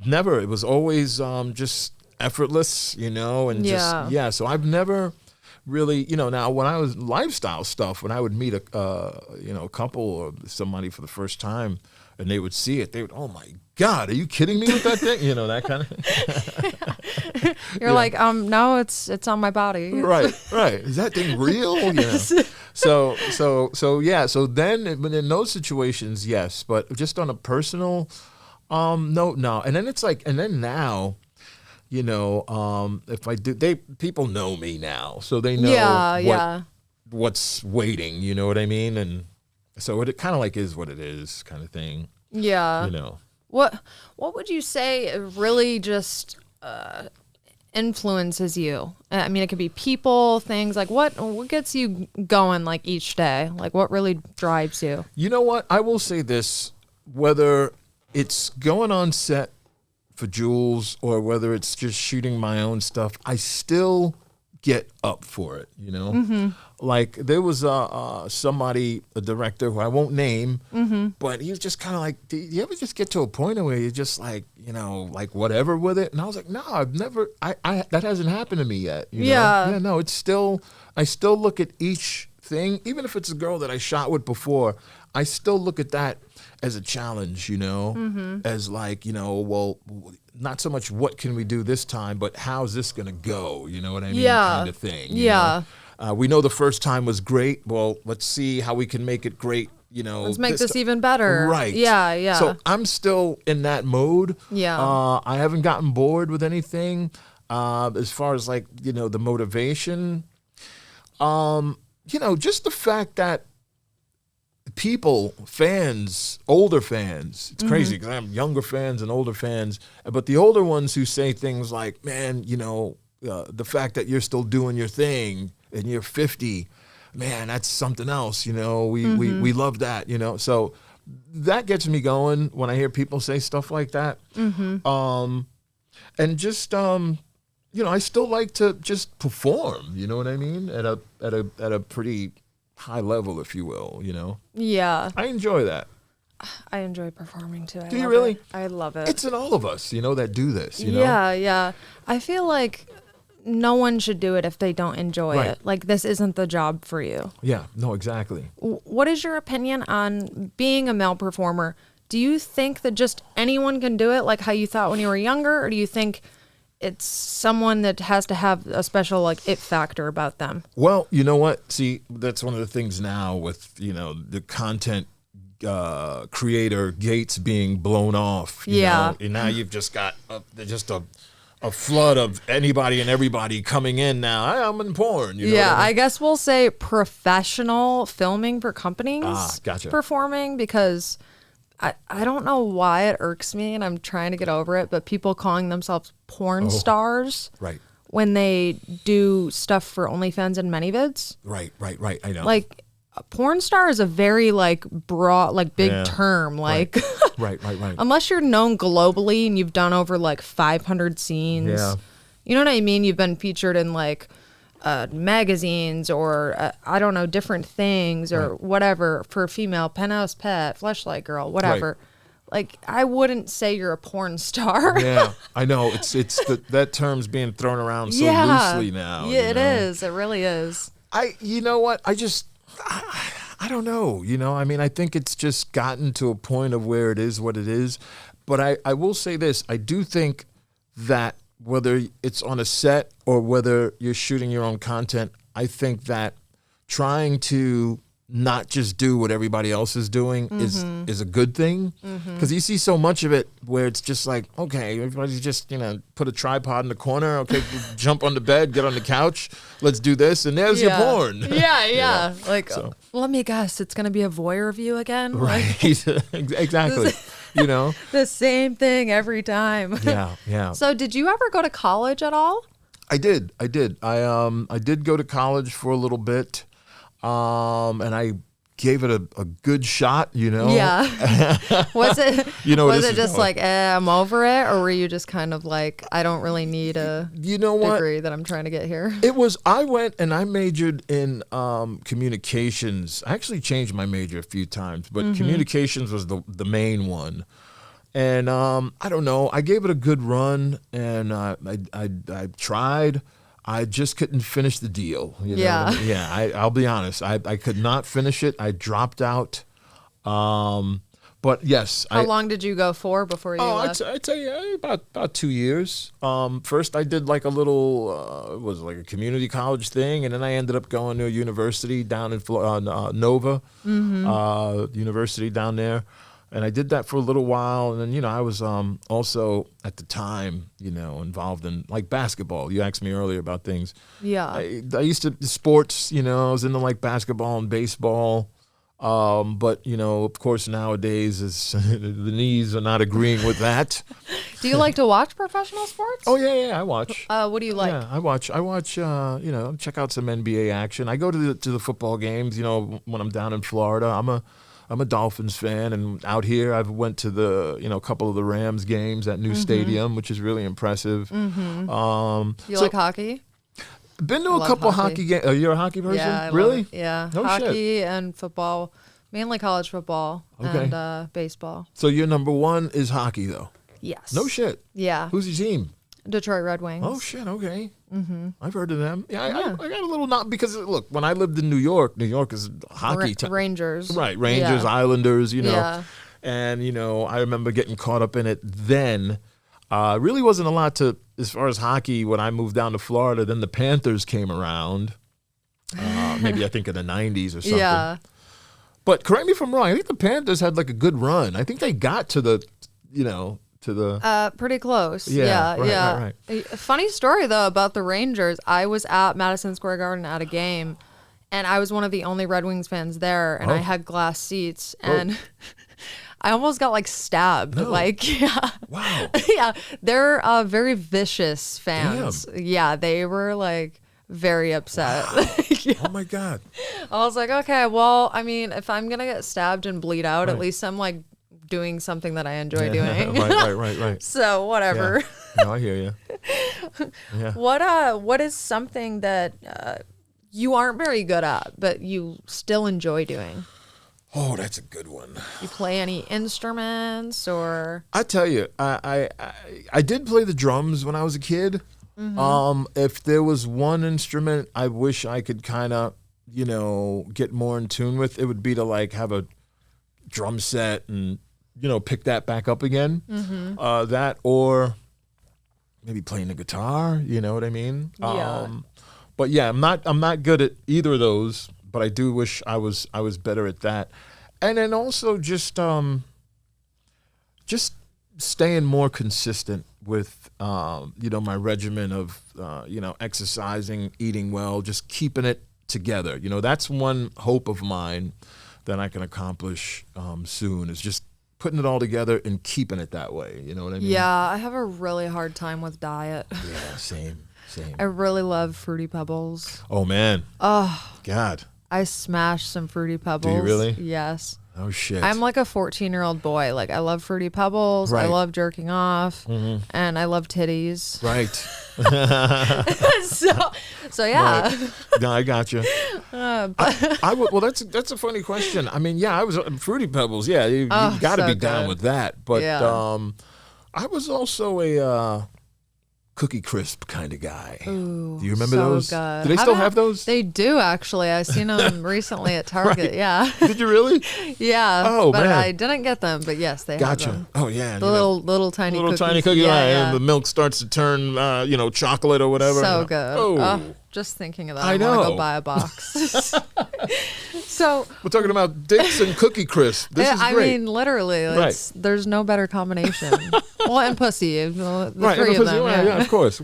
S2: Never. It was always just effortless, and
S1: Yeah.
S2: So I've never really, now when I was lifestyle stuff, when I would meet a couple or somebody for the first time and they would see it, they would, oh my God, are you kidding me with that thing? That kind of thing.
S1: You're like, no, it's on my body.
S2: Right. Is that thing real? So then in those situations, yes, but just on a personal, no. And then it's like, and then now, if I do, people know me now, so they know what's waiting, you know what I mean? And so it kind of like is what it is kind of thing.
S1: Yeah. What would you say really just influences you? I mean, it could be people, things like what gets you going like each day? Like what really drives you?
S2: You know what? I will say this, whether it's going on set for Jules or whether it's just shooting my own stuff, I still get up for it,
S1: Mm-hmm.
S2: Like there was somebody, a director who I won't name, but he was just kind of like, do you ever just get to a point where you're just like, like whatever with it? And I was like, no, I've never, I that hasn't happened to me yet. Yeah, no, it's still, I still look at each thing, even if it's a girl that I shot with before, I still look at that as a challenge, as like, well, not so much what can we do this time, but how's this going to go? You know what I mean?
S1: Yeah.
S2: Kind of thing.
S1: Yeah.
S2: We know the first time was great. Well, let's see how we can make it great.
S1: Let's make this even better.
S2: Right.
S1: Yeah.
S2: So I'm still in that mode.
S1: Yeah.
S2: I haven't gotten bored with anything. As far as like, the motivation, just the fact that people, fans, older fans, it's crazy because I have younger fans and older fans, but the older ones who say things like, man, the fact that you're still doing your thing and you're 50, man, that's something else, we love that, so that gets me going when I hear people say stuff like that. And just, I still like to just perform, you know what I mean? At a pretty high level, if you will,
S1: Yeah.
S2: I enjoy that.
S1: I enjoy performing too.
S2: Do you really?
S1: It. I love it.
S2: It's in all of us, that do this,
S1: Yeah. I feel like no one should do it if they don't enjoy
S2: Right.
S1: it. Like this isn't the job for you.
S2: Yeah, no, exactly.
S1: What is your opinion on being a male performer? Do you think that just anyone can do it like how you thought when you were younger? Or do you think it's someone that has to have a special like it factor about them?
S2: Well, you know what? See, that's one of the things now with, the content creator gates being blown off. You know? And now you've just got a flood of anybody and everybody coming in now. I'm in porn. You know what I mean?
S1: I guess we'll say professional filming for companies
S2: Gotcha.
S1: performing, because I don't know why it irks me and I'm trying to get over it, but people calling themselves porn stars
S2: Right.
S1: when they do stuff for OnlyFans and ManyVids.
S2: Right. I know.
S1: Like a porn star is a very like broad, like big term. Like
S2: Right.
S1: unless you're known globally and you've done over like 500 scenes.
S2: Yeah.
S1: You know what I mean? You've been featured in like magazines or I don't know, different things or whatever for a female, Penthouse Pet, Fleshlight Girl, whatever.
S2: Right.
S1: Like I wouldn't say you're a porn star.
S2: Yeah, I know. It's that term's being thrown around so loosely now.
S1: Yeah, it is. It really is.
S2: You know what? I don't know. I mean, I think it's just gotten to a point of where it is what it is. But I will say this. I do think that whether it's on a set or whether you're shooting your own content, I think that trying to not just do what everybody else is doing is a good thing, because you see so much of it where it's just like, okay, everybody's just, put a tripod in the corner, okay, jump on the bed, get on the couch, let's do this, and there's your porn.
S1: Yeah. Like, let me guess, it's gonna be a voyeur view again,
S2: right? Exactly.
S1: The same thing every time.
S2: Yeah.
S1: So did you ever go to college at all?
S2: I did. I did go to college for a little bit. And I gave it a good shot,
S1: Yeah. Was it was it just
S2: going.
S1: like, I'm over it, or were you just kind of like, I don't really need a degree that I'm trying to get here?
S2: It was, I went and I majored in communications. I actually changed my major a few times, but communications was the main one. And I don't know, I gave it a good run, and I tried. I just couldn't finish the deal. I'll be honest. I could not finish it. I dropped out. But yes.
S1: How long did you go for before you left?
S2: I tell you, about 2 years. First, I did like a little, it was like a community college thing, and then I ended up going to a university down in Nova, university down there. And I did that for a little while, and then I was also at the time involved in like basketball. You asked me earlier about things.
S1: Yeah.
S2: I used to sports. I was into like basketball and baseball. But of course nowadays the knees are not agreeing with that.
S1: Do you like to watch professional sports?
S2: Oh yeah, I watch.
S1: What do you like?
S2: Yeah, I watch. Check out some NBA action. I go to the football games. When I'm down in Florida, I'm a Dolphins fan, and out here I've went to the a couple of the Rams games at new stadium, which is really impressive.
S1: You like hockey?
S2: Been to a couple hockey games. You're a hockey person?
S1: Yeah,
S2: really?
S1: Yeah,
S2: no
S1: hockey
S2: shit.
S1: And football, mainly college football and baseball.
S2: So your number one is hockey, though?
S1: Yes.
S2: No shit.
S1: Yeah.
S2: Who's your team?
S1: Detroit Red Wings.
S2: Oh shit. Okay. I've heard of them. Yeah, I got a little not because look, when I lived in New York is hockey.
S1: Rangers.
S2: Right, Rangers, Islanders.
S1: Yeah.
S2: And I remember getting caught up in it then. Really wasn't a lot to as far as hockey when I moved down to Florida. Then the Panthers came around. Maybe I think in the 90s or something. Yeah. But correct me if I'm wrong. I think the Panthers had like a good run. I think they got to the
S1: pretty close.
S2: Yeah.
S1: Right. Funny story though about the Rangers. I was at Madison Square Garden at a game, and I was one of the only Red Wings fans there, and I had glass seats, and I almost got like stabbed.
S2: No. Wow.
S1: Yeah, they're very vicious fans. Damn. Yeah, they were like very upset.
S2: Wow. Oh my God.
S1: I was like, okay, well, I mean, if I'm gonna get stabbed and bleed out, at least I'm like doing something that I enjoy doing.
S2: Right.
S1: So whatever.
S2: Yeah. No, I hear you. Yeah.
S1: What is something that you aren't very good at, but you still enjoy doing?
S2: Oh, that's a good one.
S1: You play any instruments or?
S2: I tell you, I did play the drums when I was a kid. If there was one instrument I wish I could kind of, get more in tune with, it would be to like have a drum set and pick that back up again. That or maybe playing the guitar. You know what I mean?
S1: Yeah.
S2: But yeah, I'm not good at either of those. But I do wish I was better at that. And then also just staying more consistent with my regimen of exercising, eating well, just keeping it together. That's one hope of mine that I can accomplish soon, is just putting it all together and keeping it that way. You know what I mean?
S1: Yeah, I have a really hard time with diet.
S2: Yeah, same.
S1: I really love Fruity Pebbles.
S2: Oh man.
S1: Oh
S2: God.
S1: I smash some Fruity Pebbles.
S2: Do you really?
S1: Yes.
S2: Oh shit.
S1: I'm like a 14-year-old boy. Like I love Fruity Pebbles.
S2: Right.
S1: I love jerking off, and I love titties.
S2: Right.
S1: so yeah.
S2: Right. No, I got you. Well, that's a funny question. I mean, yeah, I was Fruity Pebbles. Yeah, you got to be down with that. But I was also Cookie Crisp kind of guy.
S1: Ooh,
S2: Do you remember
S1: so
S2: those?
S1: good.
S2: Do they still have those?
S1: They do, actually. I seen them recently at Target.
S2: Right.
S1: Yeah.
S2: Did you really?
S1: Yeah.
S2: Oh,
S1: but
S2: man.
S1: I didn't get them. But yes, they have them.
S2: Oh yeah.
S1: The little tiny
S2: tiny
S1: cookie.
S2: Yeah,
S1: Yeah.
S2: and the milk starts to turn, chocolate or whatever.
S1: So good.
S2: Oh.
S1: Just thinking of that,
S2: I
S1: I want to
S2: know.
S1: go buy a box. So
S2: We're talking about dicks and Cookie Crisp. This is
S1: I
S2: great.
S1: mean, literally,
S2: Right.
S1: there's no better combination. Well, and pussy, the
S2: Right.
S1: three of them.
S2: Yeah, of course.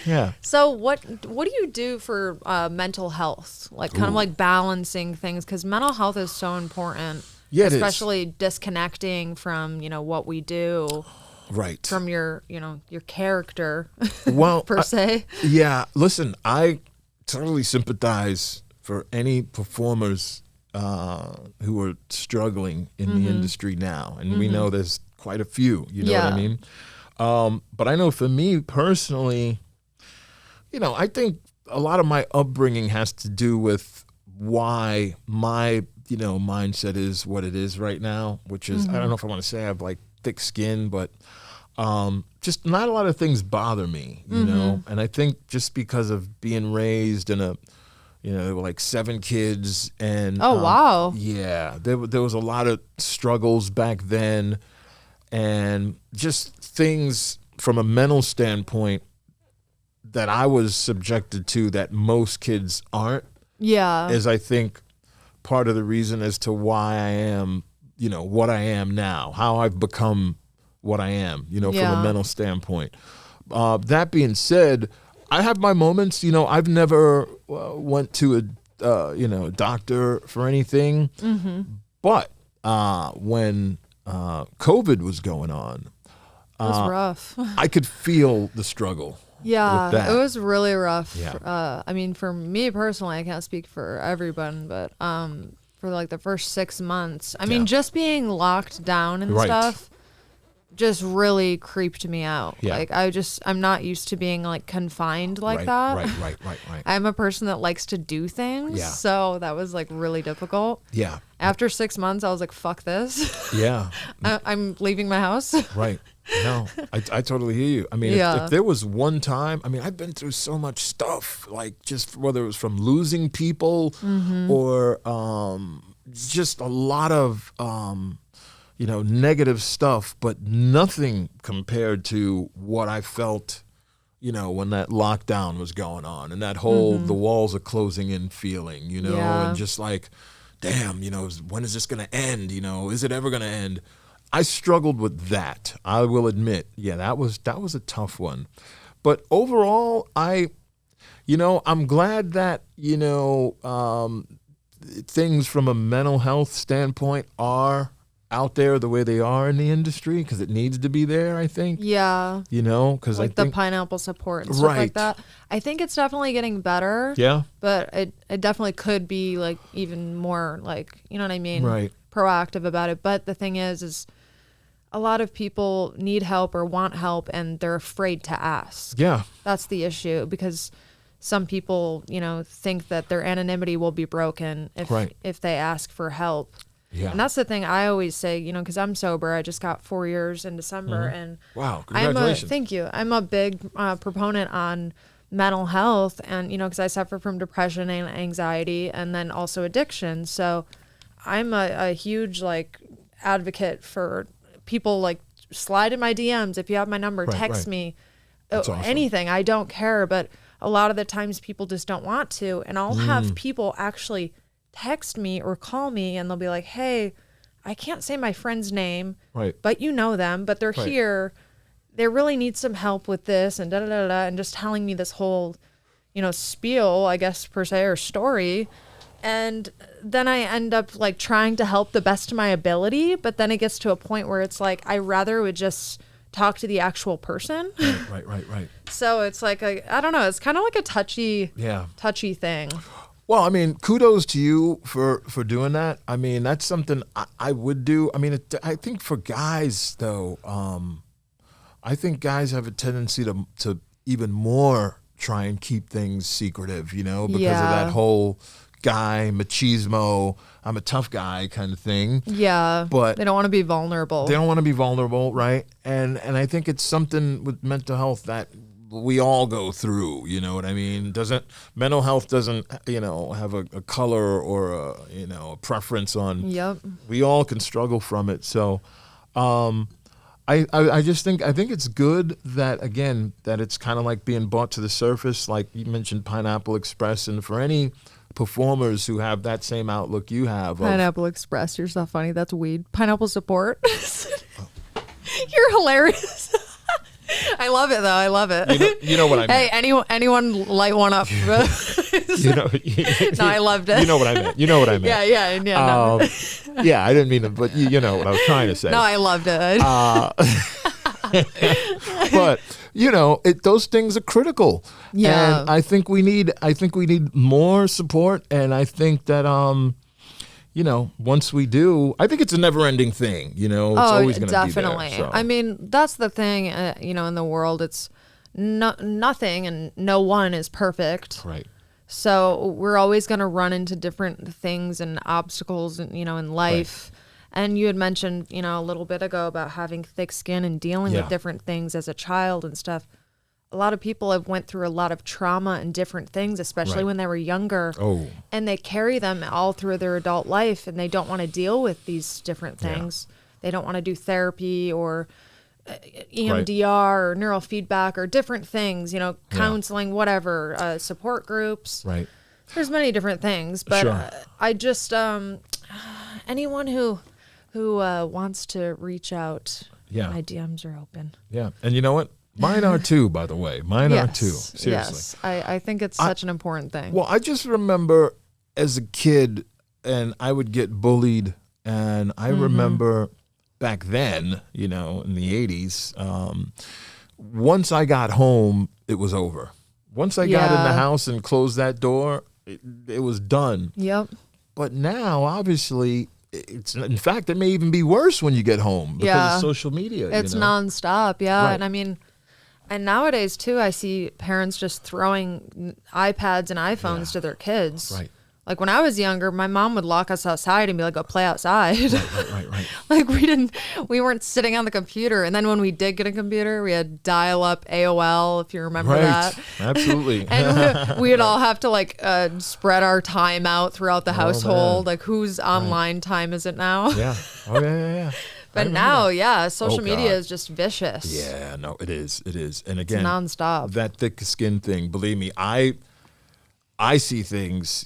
S2: Yeah.
S1: So what do you do for mental health? Like kind of like balancing things, because mental health is so important.
S2: Yeah, it is.
S1: Especially disconnecting from what we do,
S2: Right.
S1: from your character,
S2: Well,
S1: per se.
S2: Yeah, listen, I totally sympathize for any performers who are struggling in the industry now. And we know there's quite a few, you know what I mean? But I know for me personally, I think a lot of my upbringing has to do with why my, mindset is what it is right now, which is, I don't know if I want to say I have like thick skin, but just not a lot of things bother me, you know? And I think just because of being raised in a, there were like 7 kids and
S1: Oh, wow.
S2: yeah, there was a lot of struggles back then, and just things from a mental standpoint that I was subjected to that most kids aren't,
S1: Yeah.
S2: is I think part of the reason as to why I am, what I am now, how I've become what I am, from a mental standpoint. That being said, I have my moments. I've never went to a doctor for anything, but when COVID was going on,
S1: It was rough.
S2: I could feel the struggle.
S1: Yeah,
S2: with that.
S1: it was really rough.
S2: Yeah.
S1: I mean, for me personally, I can't speak for everyone, but for like the first 6 months, I mean, just being locked down and
S2: Right.
S1: stuff just really creeped me out.
S2: Yeah.
S1: Like I'm not used to being like confined like that.
S2: Right.
S1: I'm a person that likes to do things.
S2: Yeah.
S1: So that was like really difficult.
S2: Yeah.
S1: After 6 months, I was like, fuck this.
S2: Yeah.
S1: I'm leaving my house.
S2: Right. No, I totally hear you. I mean,
S1: Yeah.
S2: if there was one time, I mean, I've been through so much stuff, like just whether it was from losing people or just a lot of, negative stuff, but nothing compared to what I felt, when that lockdown was going on and that whole, the walls are closing in feeling,
S1: Yeah.
S2: and just like, damn, when is this going to end? Is it ever going to end? I struggled with that. I will admit. Yeah, that was a tough one. But overall, I'm glad that, things from a mental health standpoint are out there the way they are in the industry, because it needs to be there, I think.
S1: Yeah.
S2: Because
S1: Like
S2: I think
S1: the pineapple support and stuff
S2: Right.
S1: like that. I think it's definitely getting better.
S2: Yeah.
S1: But it definitely could be like even more like, you know what I mean?
S2: Right.
S1: Proactive about it. But the thing is a lot of people need help or want help and they're afraid to ask.
S2: Yeah.
S1: That's the issue, because some people, think that their anonymity will be broken if they ask for help.
S2: Yeah.
S1: And that's the thing I always say, because I'm sober. I just got 4 years in December, and
S2: Wow, congratulations.
S1: thank you. I'm a big proponent on mental health, and because I suffer from depression and anxiety, and then also addiction. So I'm a huge advocate for people. Slide in my DMs if you have my number.
S2: Right,
S1: text
S2: right.
S1: me.
S2: That's awesome.
S1: Anything. I don't care, but a lot of the times people just don't want to, and I'll have people actually text me or call me, and they'll be like, hey, I can't say my friend's name,
S2: Right.
S1: but you know them, but they're
S2: Right.
S1: here. They really need some help with this, and da-da-da-da, and just telling me this whole, spiel, I guess, per se, or story. And then I end up trying to help the best of my ability, but then it gets to a point where it's like, I rather would just talk to the actual person.
S2: Right.
S1: So it's I don't know, it's kind of like a touchy thing.
S2: Well, I mean, kudos to you for doing that. I mean, that's something I would do. I mean, I think for guys, though, I think guys have a tendency to even more try and keep things secretive, because of that whole guy machismo, I'm a tough guy kind of thing.
S1: Yeah,
S2: But
S1: they don't want to be vulnerable.
S2: They don't want to be vulnerable, right? And I think it's something with mental health that we all go through. You know what I mean? Mental health doesn't have a color or a preference on.
S1: Yep.
S2: We all can struggle from it. So, I just think it's good that it's kind of like being brought to the surface, like you mentioned Pineapple Express, and for any performers who have that same outlook you have.
S1: Pineapple Express, you're so funny. That's weed. Pineapple Support. You're hilarious. I love it though. I love it.
S2: You know what I meant.
S1: Hey, anyone light one up? No, I loved it.
S2: You know what I meant. You know what I meant.
S1: Yeah. No.
S2: Yeah, I didn't mean it, but you know what I was trying to say.
S1: No, I loved it.
S2: But those things are critical.
S1: Yeah.
S2: And I think we need more support, and I think that once we do, I think it's a never-ending thing. It's always going to be there.
S1: Definitely.
S2: So.
S1: I mean, that's the thing. In the world, it's nothing and no one is perfect.
S2: Right.
S1: So we're always going to run into different things and obstacles, in life. Right. And you had mentioned, a little bit ago about having thick skin and dealing with different things as a child and stuff. A lot of people have went through a lot of trauma and different things, especially when they were younger. Oh. And they carry them all through their adult life, and they don't want to deal with these different things. Yeah. They don't want to do therapy or EMDR or neurofeedback or different things, counseling, whatever, support groups.
S2: Right.
S1: There's many different things, but
S2: sure.
S1: I just, anyone who wants to reach out, my DMs are open.
S2: Yeah. And you know what? Mine are too, by the way. Mine are too. Seriously.
S1: Yes. I think it's such an important thing.
S2: Well, I just remember as a kid, and I would get bullied, and I remember back then, in the 80s, once I got home, it was over. Once I got in the house and closed that door, it was done.
S1: Yep.
S2: But now, obviously, in fact, it may even be worse when you get home because of social media.
S1: It's nonstop, Right. And I mean, and nowadays too, I see parents just throwing iPads and iPhones to their kids.
S2: Right.
S1: Like when I was younger, my mom would lock us outside and be like, "Go play outside."
S2: Right.
S1: Like we weren't sitting on the computer. And then when we did get a computer, we had dial-up AOL, if you remember that.
S2: Absolutely.
S1: And we'd all have to spread our time out throughout the household. Like whose online time is it now?
S2: Yeah. Oh yeah.
S1: But now, social media is just vicious.
S2: Yeah, no, it is. And again,
S1: it's nonstop.
S2: That thick skin thing, believe me, I see things,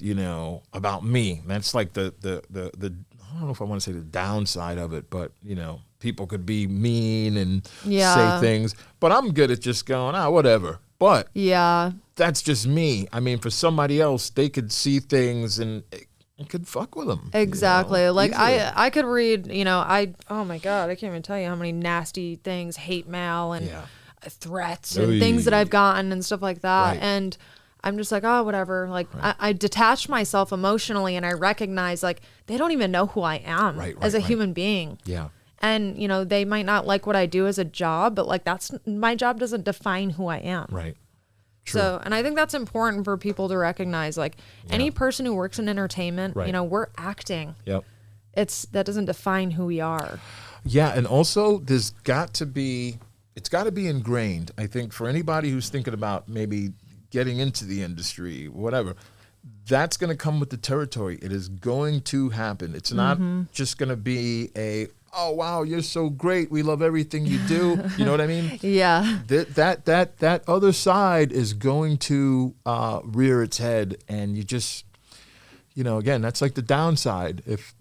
S2: about me. That's like the I don't know if I want to say the downside of it, but people could be mean and say things, but I'm good at just going, whatever. But that's just me. I mean, for somebody else, they could see things and it could fuck with them.
S1: Exactly. Like I could read, oh my God, I can't even tell you how many nasty things, hate mail and threats and things that I've gotten and stuff like that. Right. And I'm just like, whatever. Like I detach myself emotionally and I recognize they don't even know who I am as a human being.
S2: Yeah.
S1: And, they might not like what I do as a job, but that's my job doesn't define who I am.
S2: Right. True.
S1: So, and I think that's important for people to recognize, any person who works in entertainment, we're acting.
S2: Yep.
S1: That doesn't define who we are.
S2: Yeah. And also it's got to be ingrained. I think for anybody who's thinking about maybe getting into the industry, whatever, that's going to come with the territory. It is going to happen. It's not just going to be oh wow, you're so great, we love everything you do. You know what I mean?
S1: Yeah.
S2: That other side is going to rear its head, and you just, again, that's like the downside, if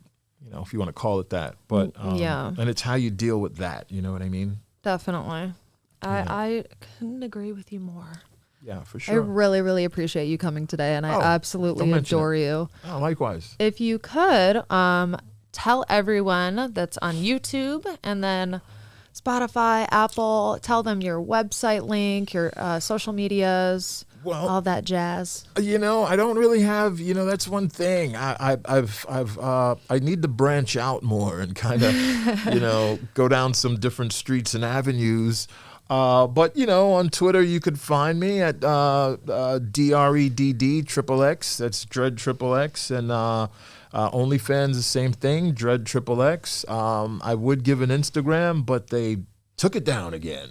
S2: you want to call it that. But and it's how you deal with that. You know what I mean?
S1: Definitely. I couldn't agree with you more.
S2: Yeah, for sure.
S1: I really, really appreciate you coming today, and I absolutely adore you.
S2: Oh, likewise.
S1: If you could, tell everyone that's on YouTube and then Spotify, Apple, tell them your website link, your social medias, all that jazz.
S2: I don't really have, that's one thing. I need to branch out more and kind of, go down some different streets and avenues. But, on Twitter, you could find me at DREDD XXX. That's Dredd XXX. And OnlyFans, the same thing, Dredd XXX. I would give an Instagram, but they took it down again.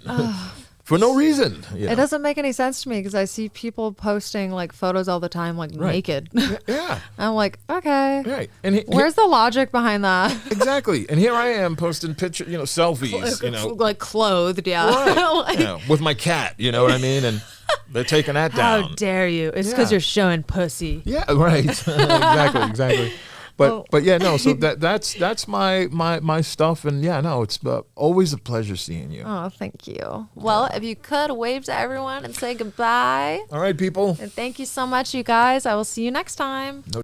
S2: for no reason.
S1: It doesn't make any sense to me because I see people posting like photos all the time, like naked.
S2: Yeah.
S1: I'm like, okay.
S2: Right. And
S1: where's the logic behind that?
S2: Exactly. And here I am posting pictures, selfies,
S1: like clothed, yeah.
S2: Right. Yeah. With my cat, you know what I mean? And they're taking that down.
S1: How dare you? It's because you're showing pussy.
S2: Yeah, right. Exactly. But yeah, no. So that's my stuff, and yeah, no, it's always a pleasure seeing you.
S1: Oh, thank you. Well, if you could wave to everyone and say goodbye.
S2: All right, people.
S1: And thank you so much, you guys. I will see you next time.